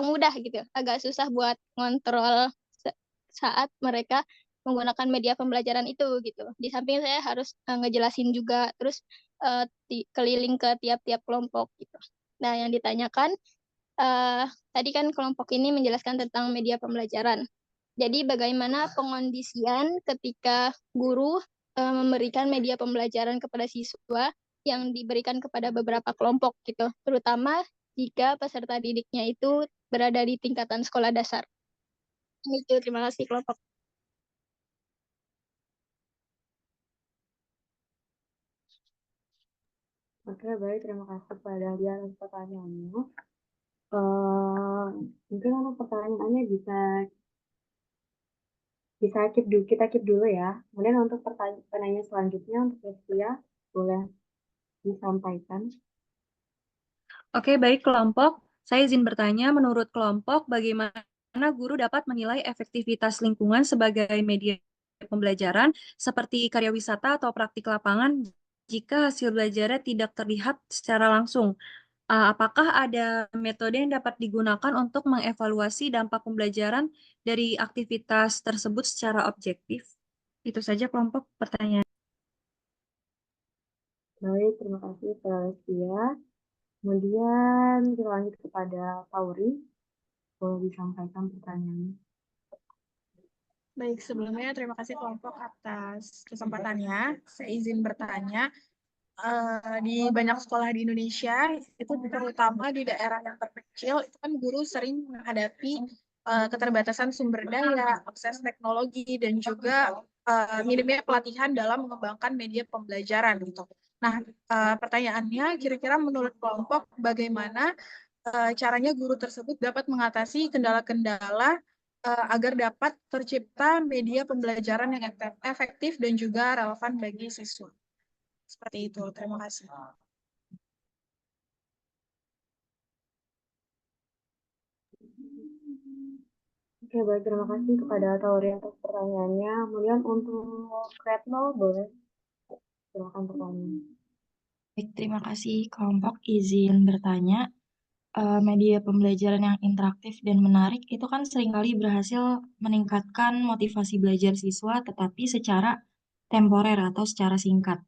mudah gitu, agak susah buat ngontrol saat mereka menggunakan media pembelajaran itu gitu. Di samping saya harus ngejelasin juga, terus keliling ke tiap-tiap kelompok gitu. Nah, yang ditanyakan tadi kan kelompok ini menjelaskan tentang media pembelajaran. Jadi bagaimana pengondisian ketika guru memberikan media pembelajaran kepada siswa yang diberikan kepada beberapa kelompok gitu, terutama jika peserta didiknya itu berada di tingkatan sekolah dasar. Itu, terima kasih kelompok. Oke, baik. Terima kasih kepada dia atas pertanyaannya. Mungkin untuk pertanyaannya bisa kita keep dulu ya. Kemudian untuk pertanyaan selanjutnya untuk Rizkia, boleh disampaikan. Oke, baik kelompok. Saya izin bertanya, menurut kelompok, bagaimana guru dapat menilai efektivitas lingkungan sebagai media pembelajaran seperti karya wisata atau praktik lapangan jika hasil belajarnya tidak terlihat secara langsung? Apakah ada metode yang dapat digunakan untuk mengevaluasi dampak pembelajaran dari aktivitas tersebut secara objektif? Itu saja kelompok pertanyaan. Baik, terima kasih Pak Rizkia. Kemudian kita lanjut kepada Tauri. Boleh disampaikan pertanyaannya. Baik, sebelumnya terima kasih kelompok atas kesempatannya. Saya izin bertanya, di banyak sekolah di Indonesia, itu terutama di daerah yang terpencil, itu kan guru sering menghadapi keterbatasan sumber daya, akses teknologi, dan juga minimnya pelatihan dalam mengembangkan media pembelajaran gitu. Nah, pertanyaannya, kira-kira menurut kelompok bagaimana caranya guru tersebut dapat mengatasi kendala-kendala agar dapat tercipta media pembelajaran yang efektif dan juga relevan bagi siswa. Seperti itu. Terima kasih. Oke, baik. Terima kasih kepada Tauri atas pertanyaannya. Kemudian untuk Retno, boleh silakan pertanyaan. Baik, terima kasih kelompok izin bertanya. Media pembelajaran yang interaktif dan menarik itu kan seringkali berhasil meningkatkan motivasi belajar siswa, tetapi secara temporer atau secara singkat.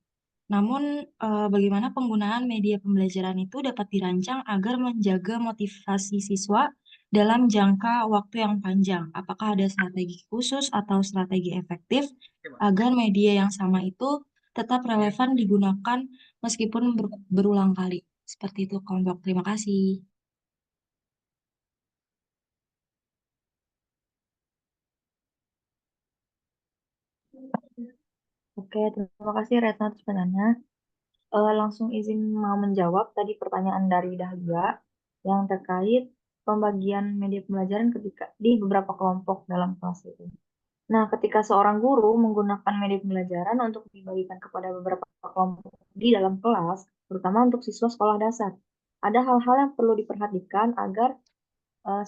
Namun, bagaimana penggunaan media pembelajaran itu dapat dirancang agar menjaga motivasi siswa dalam jangka waktu yang panjang? Apakah ada strategi khusus atau strategi efektif agar media yang sama itu tetap relevan digunakan meskipun berulang kali? Seperti itu, kelompok. Terima kasih. Oke, terima kasih Retno atas pertanyaannya. Langsung izin mau menjawab tadi pertanyaan dari Dahlia yang terkait pembagian media pembelajaran ketika di beberapa kelompok dalam kelas itu. Nah, ketika seorang guru menggunakan media pembelajaran untuk dibagikan kepada beberapa kelompok di dalam kelas, terutama untuk siswa sekolah dasar, ada hal-hal yang perlu diperhatikan agar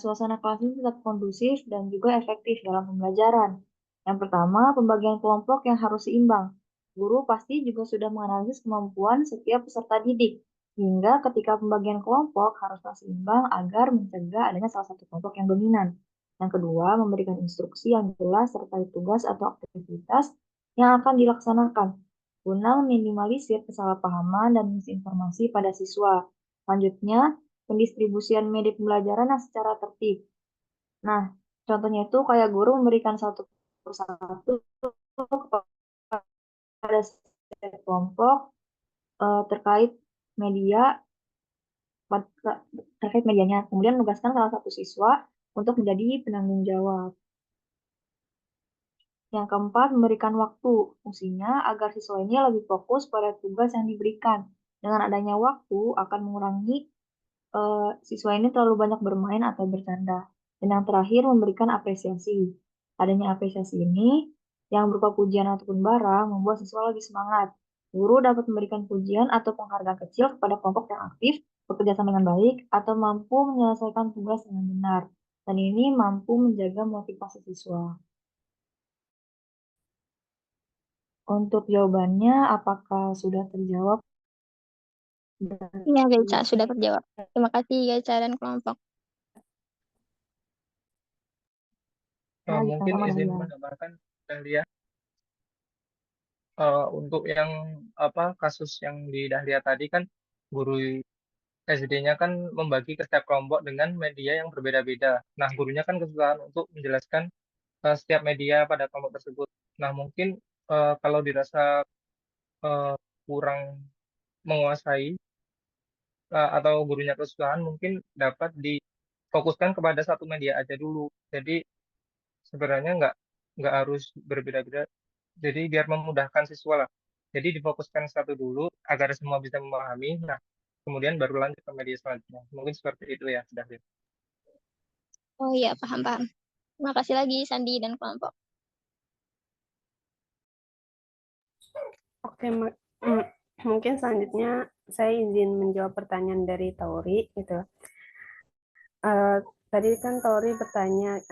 suasana kelas ini tetap kondusif dan juga efektif dalam pembelajaran. Yang pertama, pembagian kelompok yang harus seimbang. Guru pasti juga sudah menganalisis kemampuan setiap peserta didik, hingga ketika pembagian kelompok haruslah seimbang agar mencegah adanya salah satu kelompok yang dominan. Yang kedua, memberikan instruksi yang jelas terkait tugas atau aktivitas yang akan dilaksanakan, guna meminimalisir kesalahpahaman dan misinformasi pada siswa. Selanjutnya, pendistribusian media pembelajaran yang secara tertib. Nah, contohnya itu kayak guru memberikan satu persatu kepada setiap kelompok terkait medianya, kemudian menugaskan salah satu siswa untuk menjadi penanggung jawab. Yang keempat, memberikan waktu. Fungsinya agar siswa ini lebih fokus pada tugas yang diberikan. Dengan adanya waktu akan mengurangi siswa ini terlalu banyak bermain atau bercanda. Dan yang terakhir, memberikan apresiasi. Adanya apresiasi ini yang berupa pujian ataupun barang membuat siswa lebih semangat. Guru dapat memberikan pujian atau penghargaan kecil kepada kelompok yang aktif, bekerja sama dengan baik, atau mampu menyelesaikan tugas dengan benar. Dan ini mampu menjaga motivasi siswa. Untuk jawabannya, apakah sudah terjawab? Iya, Gaica, sudah terjawab. Terima kasih, Gaica dan kelompok. Mungkin sama-sama, izin Dahlia. menambahkan, Dahlia, untuk yang kasus yang di Dahlia tadi kan guru SD-nya kan membagi ke setiap kelompok dengan media yang berbeda-beda. Nah, gurunya kan kesulitan untuk menjelaskan setiap media pada kelompok tersebut. Nah, mungkin kalau dirasa kurang menguasai atau gurunya kesusahan, mungkin dapat difokuskan kepada satu media aja dulu. Jadi sebenarnya nggak harus berbeda-beda. Jadi biar memudahkan siswa lah. Jadi difokuskan satu dulu agar semua bisa memahami. Nah, kemudian baru lanjut ke media selanjutnya. Mungkin seperti itu ya, David. Oh iya, paham-paham. Terima kasih lagi, Sandi dan kelompok. Oke, mungkin selanjutnya saya izin menjawab pertanyaan dari Tauri gitu. Tadi kan Tauri bertanya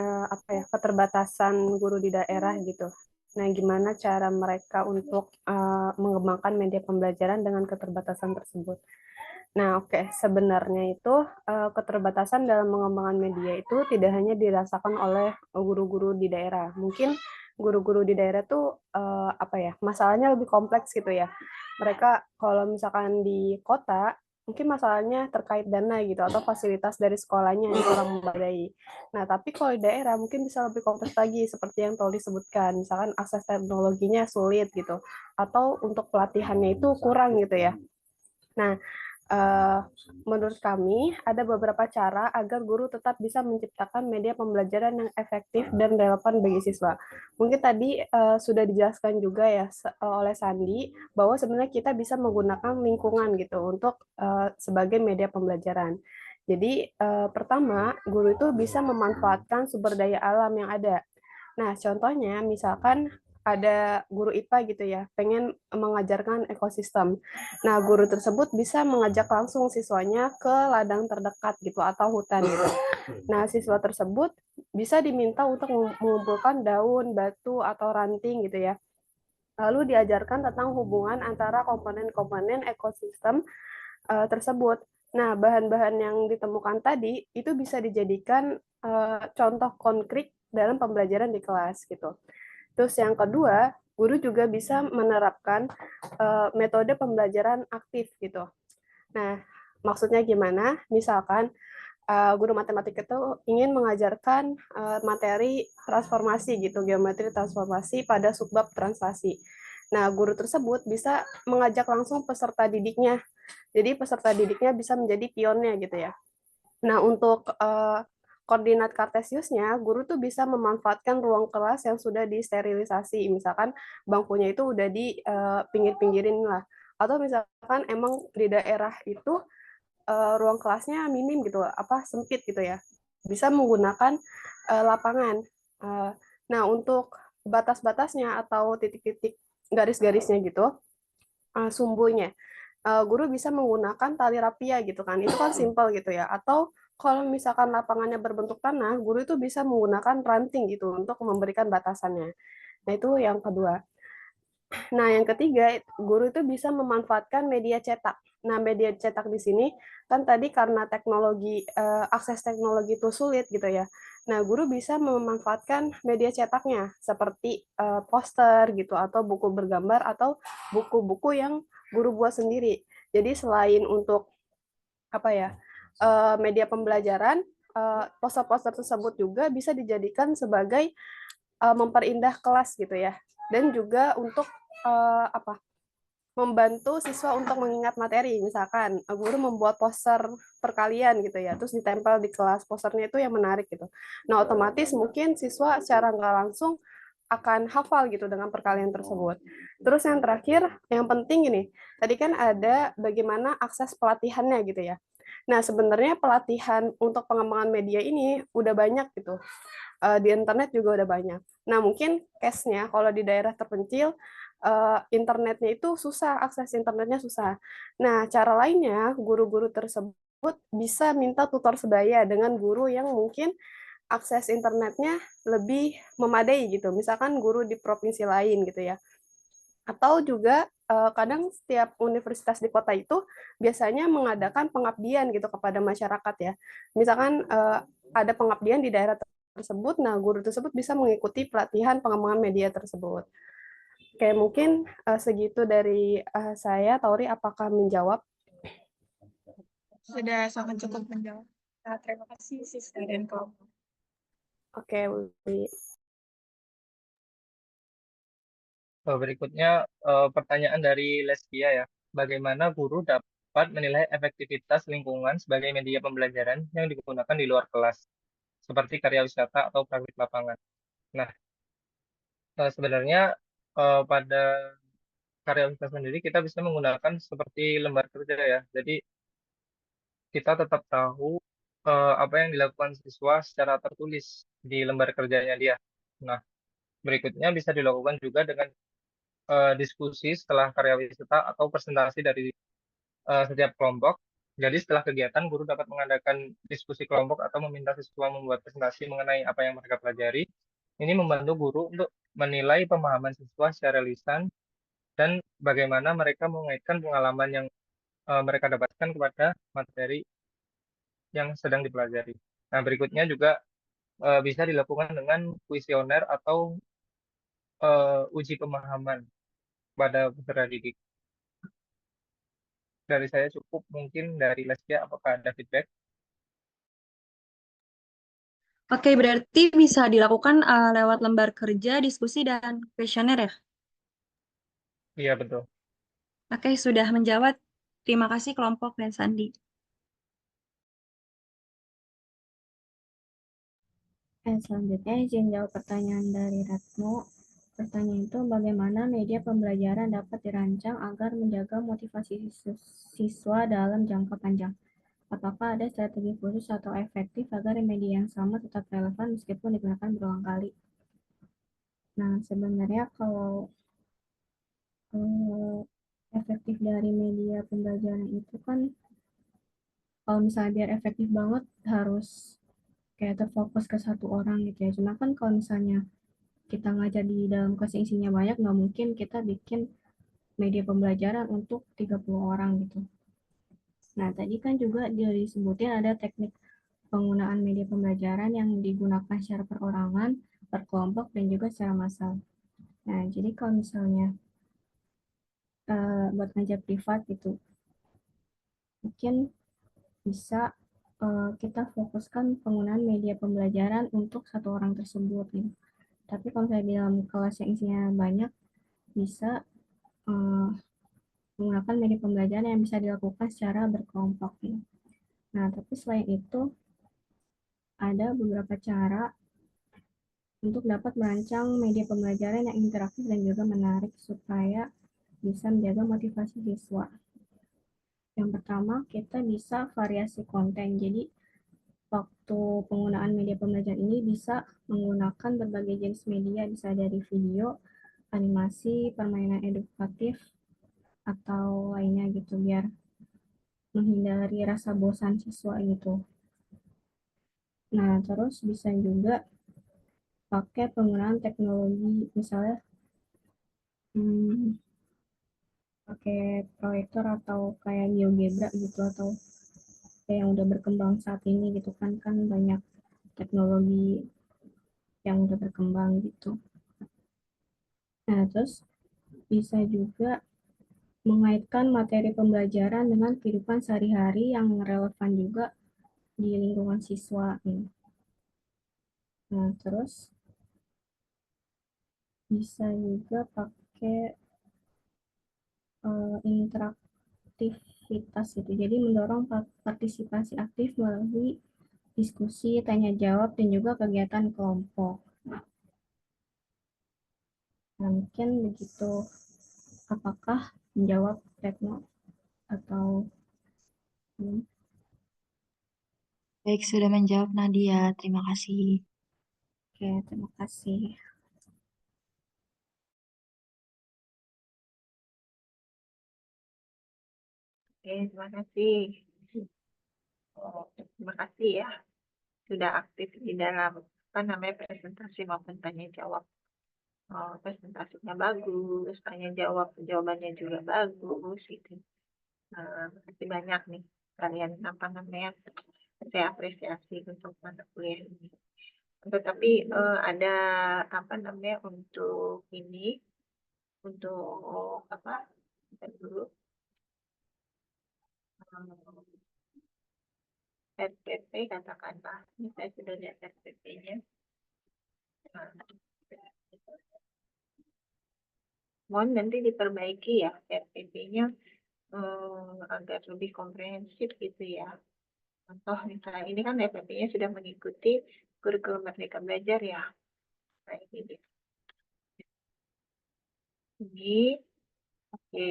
keterbatasan guru di daerah gitu. Nah, gimana cara mereka untuk mengembangkan media pembelajaran dengan keterbatasan tersebut? Nah, oke, sebenarnya itu keterbatasan dalam mengembangkan media itu tidak hanya dirasakan oleh guru-guru di daerah. Mungkin guru-guru di daerah tuh masalahnya lebih kompleks gitu ya. Mereka kalau misalkan di kota mungkin masalahnya terkait dana gitu atau fasilitas dari sekolahnya yang kurang memadai. Nah, tapi kalau di daerah mungkin bisa lebih kompleks lagi seperti yang tadi disebutkan, misalkan akses teknologinya sulit gitu atau untuk pelatihannya itu kurang gitu ya. Nah, menurut kami ada beberapa cara agar guru tetap bisa menciptakan media pembelajaran yang efektif dan relevan bagi siswa. Mungkin tadi sudah dijelaskan juga ya oleh Sandi bahwa sebenarnya kita bisa menggunakan lingkungan gitu untuk sebagai media pembelajaran. Jadi pertama, guru itu bisa memanfaatkan sumber daya alam yang ada. Nah, contohnya misalkan ada guru IPA gitu ya, pengen mengajarkan ekosistem. Nah, guru tersebut bisa mengajak langsung siswanya ke ladang terdekat gitu atau hutan gitu. Nah, siswa tersebut bisa diminta untuk mengumpulkan daun, batu, atau ranting gitu ya. Lalu diajarkan tentang hubungan antara komponen-komponen ekosistem tersebut. Nah, bahan-bahan yang ditemukan tadi itu bisa dijadikan contoh konkret dalam pembelajaran di kelas gitu. Terus yang kedua, guru juga bisa menerapkan metode pembelajaran aktif gitu. Nah, maksudnya gimana? Misalkan guru matematika itu ingin mengajarkan materi transformasi gitu, geometri transformasi pada subbab translasi. Nah, guru tersebut bisa mengajak langsung peserta didiknya. Jadi peserta didiknya bisa menjadi pionnya gitu ya. Nah, untuk koordinat kartesiusnya, guru tuh bisa memanfaatkan ruang kelas yang sudah disterilisasi. Misalkan bangkunya itu udah di pinggir-pinggirin lah. Atau misalkan emang di daerah itu ruang kelasnya minim gitu, sempit gitu ya. Bisa menggunakan lapangan. Nah, untuk batas-batasnya atau titik-titik garis-garisnya gitu, sumbunya, guru bisa menggunakan tali rapia gitu kan. Itu kan simpel gitu ya. Atau kalau misalkan lapangannya berbentuk tanah, guru itu bisa menggunakan ranting gitu untuk memberikan batasannya. Nah, itu yang kedua. Nah, yang ketiga, guru itu bisa memanfaatkan media cetak. Nah, media cetak di sini kan tadi karena akses teknologi itu sulit gitu ya. Nah, guru bisa memanfaatkan media cetaknya seperti poster gitu atau buku bergambar atau buku-buku yang guru buat sendiri. Jadi selain untuk media pembelajaran, poster-poster tersebut juga bisa dijadikan sebagai memperindah kelas gitu ya, dan juga untuk membantu siswa untuk mengingat materi. Misalkan guru membuat poster perkalian gitu ya, terus ditempel di kelas, posternya itu yang menarik gitu. Nah, otomatis mungkin siswa secara nggak langsung akan hafal gitu dengan perkalian tersebut. Terus yang terakhir, yang penting ini, tadi kan ada bagaimana akses pelatihannya gitu ya. Nah, sebenarnya pelatihan untuk pengembangan media ini udah banyak gitu. Di internet juga udah banyak. Nah, mungkin case-nya kalau di daerah terpencil, internetnya itu susah, akses internetnya susah. Nah, cara lainnya guru-guru tersebut bisa minta tutor sebaya dengan guru yang mungkin akses internetnya lebih memadai gitu. Misalkan guru di provinsi lain gitu ya. Atau juga kadang setiap universitas di kota itu biasanya mengadakan pengabdian gitu kepada masyarakat ya. Misalkan ada pengabdian di daerah tersebut, nah guru tersebut bisa mengikuti pelatihan pengembangan media tersebut. Oke, mungkin segitu dari saya. Tauri, apakah menjawab? Sudah sangat cukup menjawab. Nah, terima kasih Sister dan kelompok. Oke, Wi. Berikutnya pertanyaan dari Leskia ya. Bagaimana guru dapat menilai efektivitas lingkungan sebagai media pembelajaran yang digunakan di luar kelas, seperti karya wisata atau praktik lapangan? Nah, sebenarnya pada karya wisata sendiri kita bisa menggunakan seperti lembar kerja ya. Jadi kita tetap tahu apa yang dilakukan siswa secara tertulis di lembar kerjanya dia. Nah, berikutnya bisa dilakukan juga dengan diskusi setelah karya wisata atau presentasi dari setiap kelompok. Jadi setelah kegiatan, guru dapat mengadakan diskusi kelompok atau meminta siswa membuat presentasi mengenai apa yang mereka pelajari. Ini membantu guru untuk menilai pemahaman siswa secara lisan dan bagaimana mereka mengaitkan pengalaman yang mereka dapatkan kepada materi yang sedang dipelajari. Nah, berikutnya juga bisa dilakukan dengan kuesioner atau uji pemahaman pada peserta didik. Dari saya cukup, mungkin dari Lesya apakah ada feedback? Oke, berarti bisa dilakukan lewat lembar kerja, diskusi, dan kuesioner ya? Iya, betul. Oke, sudah menjawab. Terima kasih kelompok dan Sandi. Selanjutnya izin jawab pertanyaan dari Ratno. Pertanyaan itu bagaimana media pembelajaran dapat dirancang agar menjaga motivasi siswa dalam jangka panjang? Apakah ada strategi khusus atau efektif agar media yang sama tetap relevan meskipun digunakan berulang kali? Nah, sebenarnya kalau efektif dari media pembelajaran itu kan kalau misalnya biar efektif banget harus kayak terfokus ke satu orang gitu ya. Cuma kan kalau misalnya kita ngajar di dalam kelas yang isinya banyak, nggak mungkin kita bikin media pembelajaran untuk 30 orang gitu. Nah, tadi kan juga disebutin ada teknik penggunaan media pembelajaran yang digunakan secara perorangan, per kelompok, dan juga secara massal. Nah, jadi kalau misalnya buat ngajar privat gitu, mungkin bisa kita fokuskan penggunaan media pembelajaran untuk satu orang tersebut gitu. Tapi kalau saya di dalam kelas yang isinya banyak, bisa menggunakan media pembelajaran yang bisa dilakukan secara berkelompok gitu. Nah, tapi selain itu ada beberapa cara untuk dapat merancang media pembelajaran yang interaktif dan juga menarik supaya bisa menjaga motivasi siswa. Yang pertama, kita bisa variasi konten. Jadi, waktu penggunaan media pembelajaran ini bisa menggunakan berbagai jenis media, bisa dari video, animasi, permainan edukatif, atau lainnya gitu, biar menghindari rasa bosan siswa gitu. Nah, terus bisa juga pakai penggunaan teknologi, misalnya pakai proyektor atau kayak GeoGebra gitu, atau kayak yang udah berkembang saat ini gitu kan banyak teknologi yang udah berkembang gitu. Nah, terus bisa juga mengaitkan materi pembelajaran dengan kehidupan sehari-hari yang relevan juga di lingkungan siswa. Nah, terus bisa juga pakai interaktivitas gitu. Jadi mendorong partisipasi aktif melalui diskusi, tanya jawab, dan juga kegiatan kelompok. Nah, mungkin begitu. Apakah menjawab Retno atau Baik, sudah menjawab Nadia. Terima kasih. Oke, terima kasih. Oke, terima kasih. Oh, terima kasih ya sudah aktif di dalam apa namanya presentasi maupun tanya jawab. Oh, presentasinya bagus, tanya jawab jawabannya juga bagus gitu. Makasih banyak nih kalian apa namanya, saya apresiasi untuk mata kuliah ini. Tetapi ada apa namanya untuk ini, untuk apa? Bentar dulu. RPP katakanlah, ini saya sudah lihat RPP-nya. Mohon nanti diperbaiki ya RPP-nya agar lebih komprehensif gitu ya. Contoh misalnya ini kan RPP-nya sudah mengikuti kurikulum Merdeka Belajar ya. Nah ini dia. Ini, oke.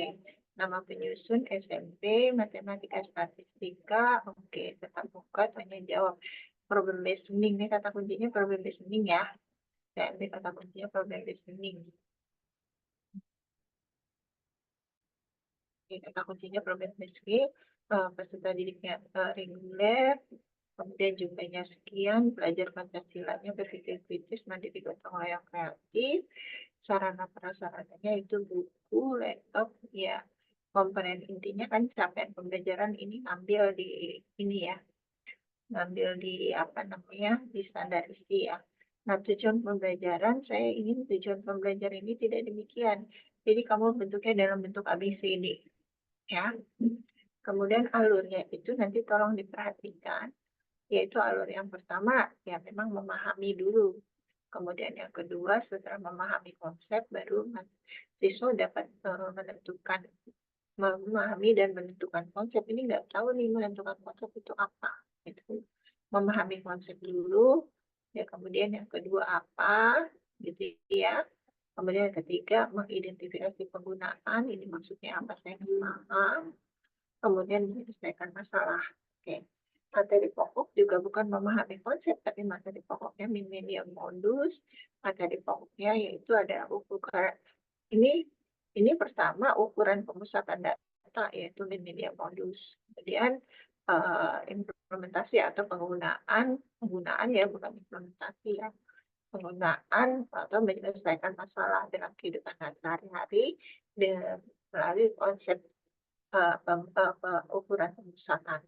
Nama penyusun SMP, matematika statistika, oke. Tetap muka, tanya jawab. Problem based learning, ini kata kuncinya problem based learning ya. Saya ambil kata kuncinya problem based learning. Oke, kata kuncinya problem based learning. Peserta didiknya reguler, kemudian jumlahnya sekian, belajar Pancasilanya, berpikir kritis, mandiri, gotong royong, kreatif, sarana prasarananya itu buku, laptop, ya. Komponen intinya kan capaian pembelajaran ini ngambil di ini ya, ngambil di apa namanya, di standar isi ya. Nah, tujuan pembelajaran, saya ingin tujuan pembelajaran ini tidak demikian. Jadi kamu bentuknya dalam bentuk ABCD ya. Kemudian alurnya itu nanti tolong diperhatikan, yaitu alur yang pertama ya memang memahami dulu. Kemudian yang kedua setelah memahami konsep baru siswa dapat menentukan, memahami dan menentukan konsep. Ini nggak tahu nih menentukan konsep itu apa. Gitu. Memahami konsep dulu, ya kemudian yang kedua apa, gitu ya. Kemudian yang ketiga mengidentifikasi penggunaan, ini maksudnya apa saya nggak paham. Kemudian menyelesaikan masalah. Oke. Materi pokok juga bukan memahami konsep, tapi materi pokoknya min medium modus. Materi pokoknya yaitu ada ukuran ini pertama ukuran pemusatan data yaitu min medium modus. Kemudian implementasi atau penggunaan ya bukan implementasi ya, penggunaan atau menyelesaikan masalah dalam kehidupan sehari-hari melalui konsep ukuran pemusatan.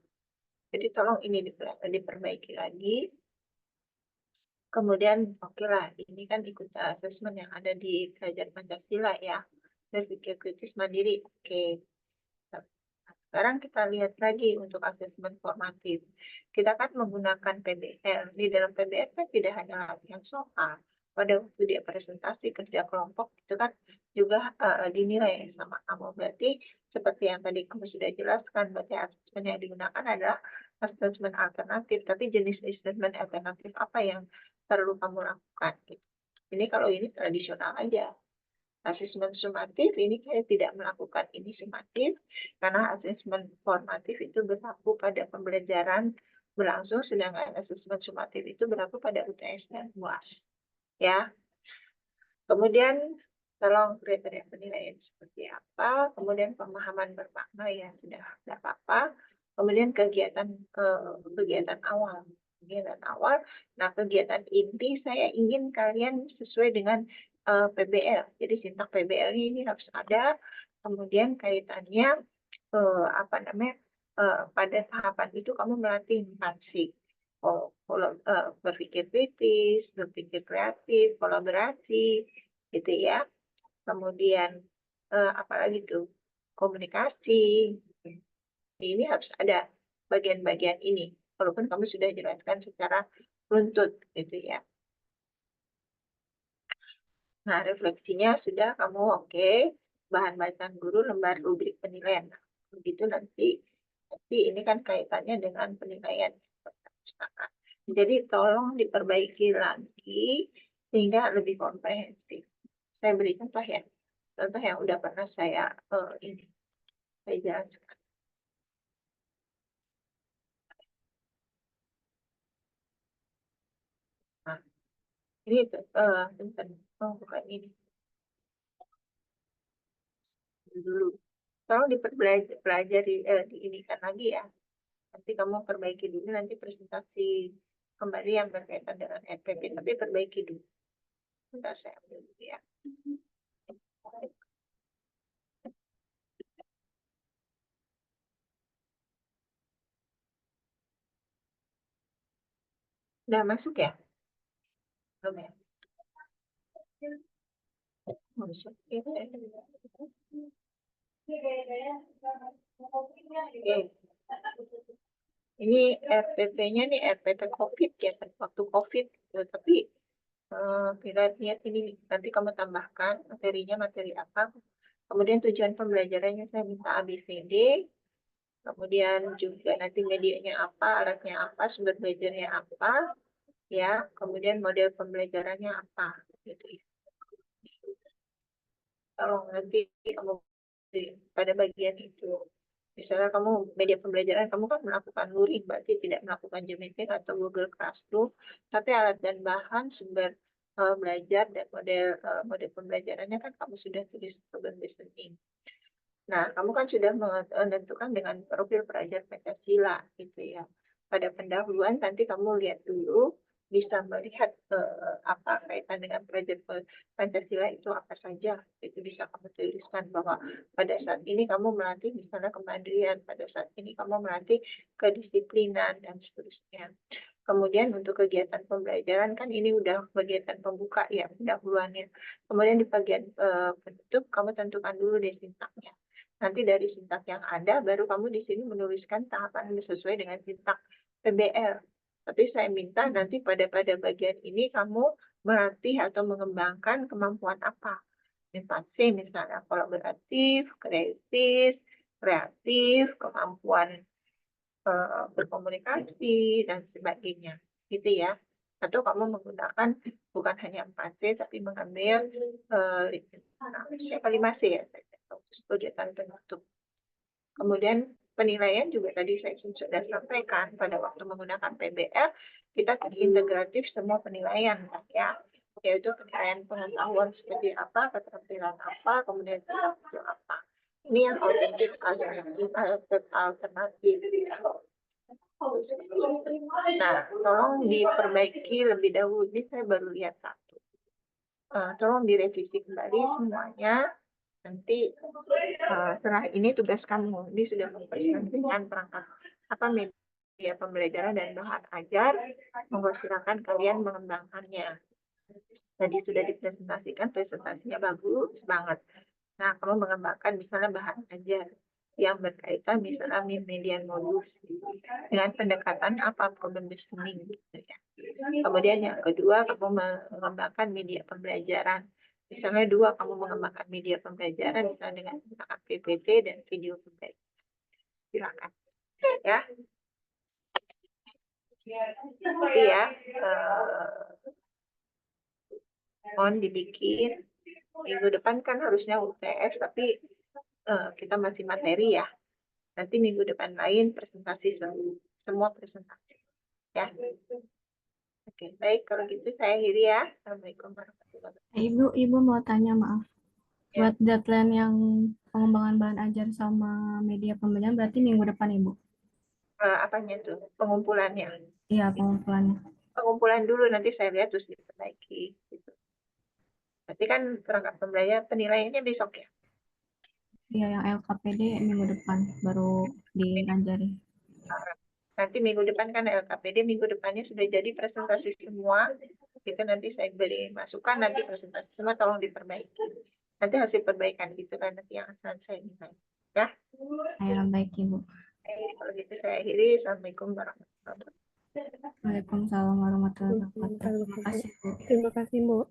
Jadi tolong ini diperbaiki lagi. Kemudian oke lah, ini kan ikut asesmen yang ada di Belajar Pancasila ya. Berpikir kritis mandiri, oke. Sekarang kita lihat lagi untuk asesmen formatif. Kita kan menggunakan PBL. Di dalam PBL kan tidak hanya latihan soal. Pada waktu dia presentasi kerja kelompok itu kan juga dinilai sama kamu. Berarti seperti yang tadi kamu sudah jelaskan, berarti asesmen yang digunakan adalah asesmen alternatif. Tapi jenis asesmen alternatif apa yang perlu kamu lakukan? Gitu. Ini kalau ini tradisional aja. Asesmen sumatif ini saya tidak melakukan ini sumatif karena asesmen formatif itu berlaku pada pembelajaran berlangsung, sedangkan asesmen sumatif itu berlaku pada UTS dan UAS. Ya. Kemudian tolong kriteria penilaian seperti apa, kemudian pemahaman bermakna ya sudah tidak apa-apa, kemudian kegiatan awal. Kegiatan awal, nah kegiatan inti saya ingin kalian sesuai dengan PBL. Jadi sintak PBL ini harus ada, kemudian kaitannya apa namanya, pada tahapan itu kamu melatih empati, berpikir kritis, berpikir kreatif, kolaborasi, gitu ya. Kemudian apalagi tuh komunikasi. Ini harus ada bagian-bagian ini, walaupun kamu sudah jelaskan secara runtut, gitu ya. Nah, refleksinya sudah kamu oke. Bahan bacaan guru, lembar rubrik penilaian. Nah, begitu nanti ini kan kaitannya dengan penilaian. Jadi tolong diperbaiki lagi sehingga lebih komprehensif. Saya beri contoh ya. Contoh yang udah pernah saya jelaskan. Nah, ini bentar. Oh, bukan ini. Dulu. tolong dipelajari, diinikan lagi ya. Nanti kamu perbaiki dulu, nanti presentasi kembali yang berkaitan dengan NPP, tapi perbaiki dulu. Bentar saya ambil dulu ya. Udah masuk ya? Belum ya? Masuk. Oke. Ini RPP-nya nih RPP COVID ya, waktu COVID. Tapi lihat ini nanti kamu tambahkan materinya materi apa. Kemudian tujuan pembelajarannya saya minta ABCD. Kemudian juga nanti medianya apa, alatnya apa, sumber belajarnya apa, ya. Kemudian model pembelajarannya apa, gitu. Tolong nanti kamu pada bagian itu. Misalnya kamu media pembelajaran, kamu kan melakukan luring, berarti tidak melakukan Gmeeting atau Google Classroom, tapi alat dan bahan sumber belajar dan model pembelajarannya kan kamu sudah tulis problem listening. Nah, kamu kan sudah menentukan dengan profil pelajar Pancasila, gitu ya. Pada pendahuluan nanti kamu lihat dulu, bisa melihat apa kaitan dengan pelajar Pancasila itu apa saja. Itu bisa kamu tuliskan bahwa pada saat ini kamu melatih misalnya kemandirian, pada saat ini kamu melatih kedisiplinan, dan seterusnya. Kemudian untuk kegiatan pembelajaran kan ini udah kegiatan pembuka ya, pendahuluannya. Kemudian di bagian penutup kamu tentukan dulu deh sintaknya. Nanti dari sintak yang ada, baru kamu di sini menuliskan tahapan sesuai dengan sintak PBL. Tapi saya minta nanti pada bagian ini kamu melatih atau mengembangkan kemampuan apa. 4C misalnya, kolaboratif, kreatif, kemampuan berkomunikasi, dan sebagainya. Gitu ya. Atau kamu menggunakan bukan hanya 4C, tapi mengambil 5C ya, kegiatan penutup. Kemudian penilaian juga tadi saya sudah sampaikan pada waktu menggunakan PBL, kita integratif semua penilaian ya, yaitu penilaian pengetahuan seperti apa, keterampilan apa, kemudian skill apa. Ini yang alternatif. Nah, tolong diperbaiki lebih dahulu. Ini saya baru lihat satu. Tolong direvisi kembali semuanya. Nanti setelah ini tugas kamu. Ini sudah mempresentasikan perangkat apa media pembelajaran dan bahan ajar. Monggo silakan kalian mengembangkannya. Tadi sudah dipresentasikan, presentasinya bagus banget. Nah, kamu mengembangkan misalnya bahan ajar yang berkaitan misalnya median modus dengan pendekatan apa problem listening gitu ya. Kemudian yang kedua, kamu mengembangkan media pembelajaran. Misalnya kamu mengembangkan media pembelajaran misalnya dengan menggunakan PPT dan video pembelajaran. Silakan. Ya. Jadi ya, mohon dibikin. Minggu depan kan harusnya UTS, tapi kita masih materi ya. Nanti minggu depan lain presentasi semua presentasi. Ya. Oke, baik. Kalau gitu saya akhiri ya. Assalamualaikum warahmatullahi wabarakatuh. Ibu mau tanya, maaf. Ya. Buat deadline yang pengembangan bahan ajar sama media pembelajaran berarti minggu depan, Ibu? Apanya tuh? Pengumpulannya? Iya, pengumpulannya. Pengumpulan dulu, nanti saya lihat terus diperbaiki. Gitu. Berarti kan perangkat pembelajaran penilaiannya besok ya? Iya, yang LKPD minggu depan baru dilanjari. Nanti minggu depan kan LKPD, minggu depannya sudah jadi presentasi semua. Itu nanti saya beri masukan, nanti presentasi semua tolong diperbaiki. Nanti hasil perbaikan gitu kan nanti yang akan saya minta. Ya? Ya, baik Ibu. Kalau gitu saya akhiri. Assalamualaikum warahmatullahi wabarakatuh. Waalaikumsalam warahmatullahi wabarakatuh. Terima kasih, Bu. Terima kasih, Bu.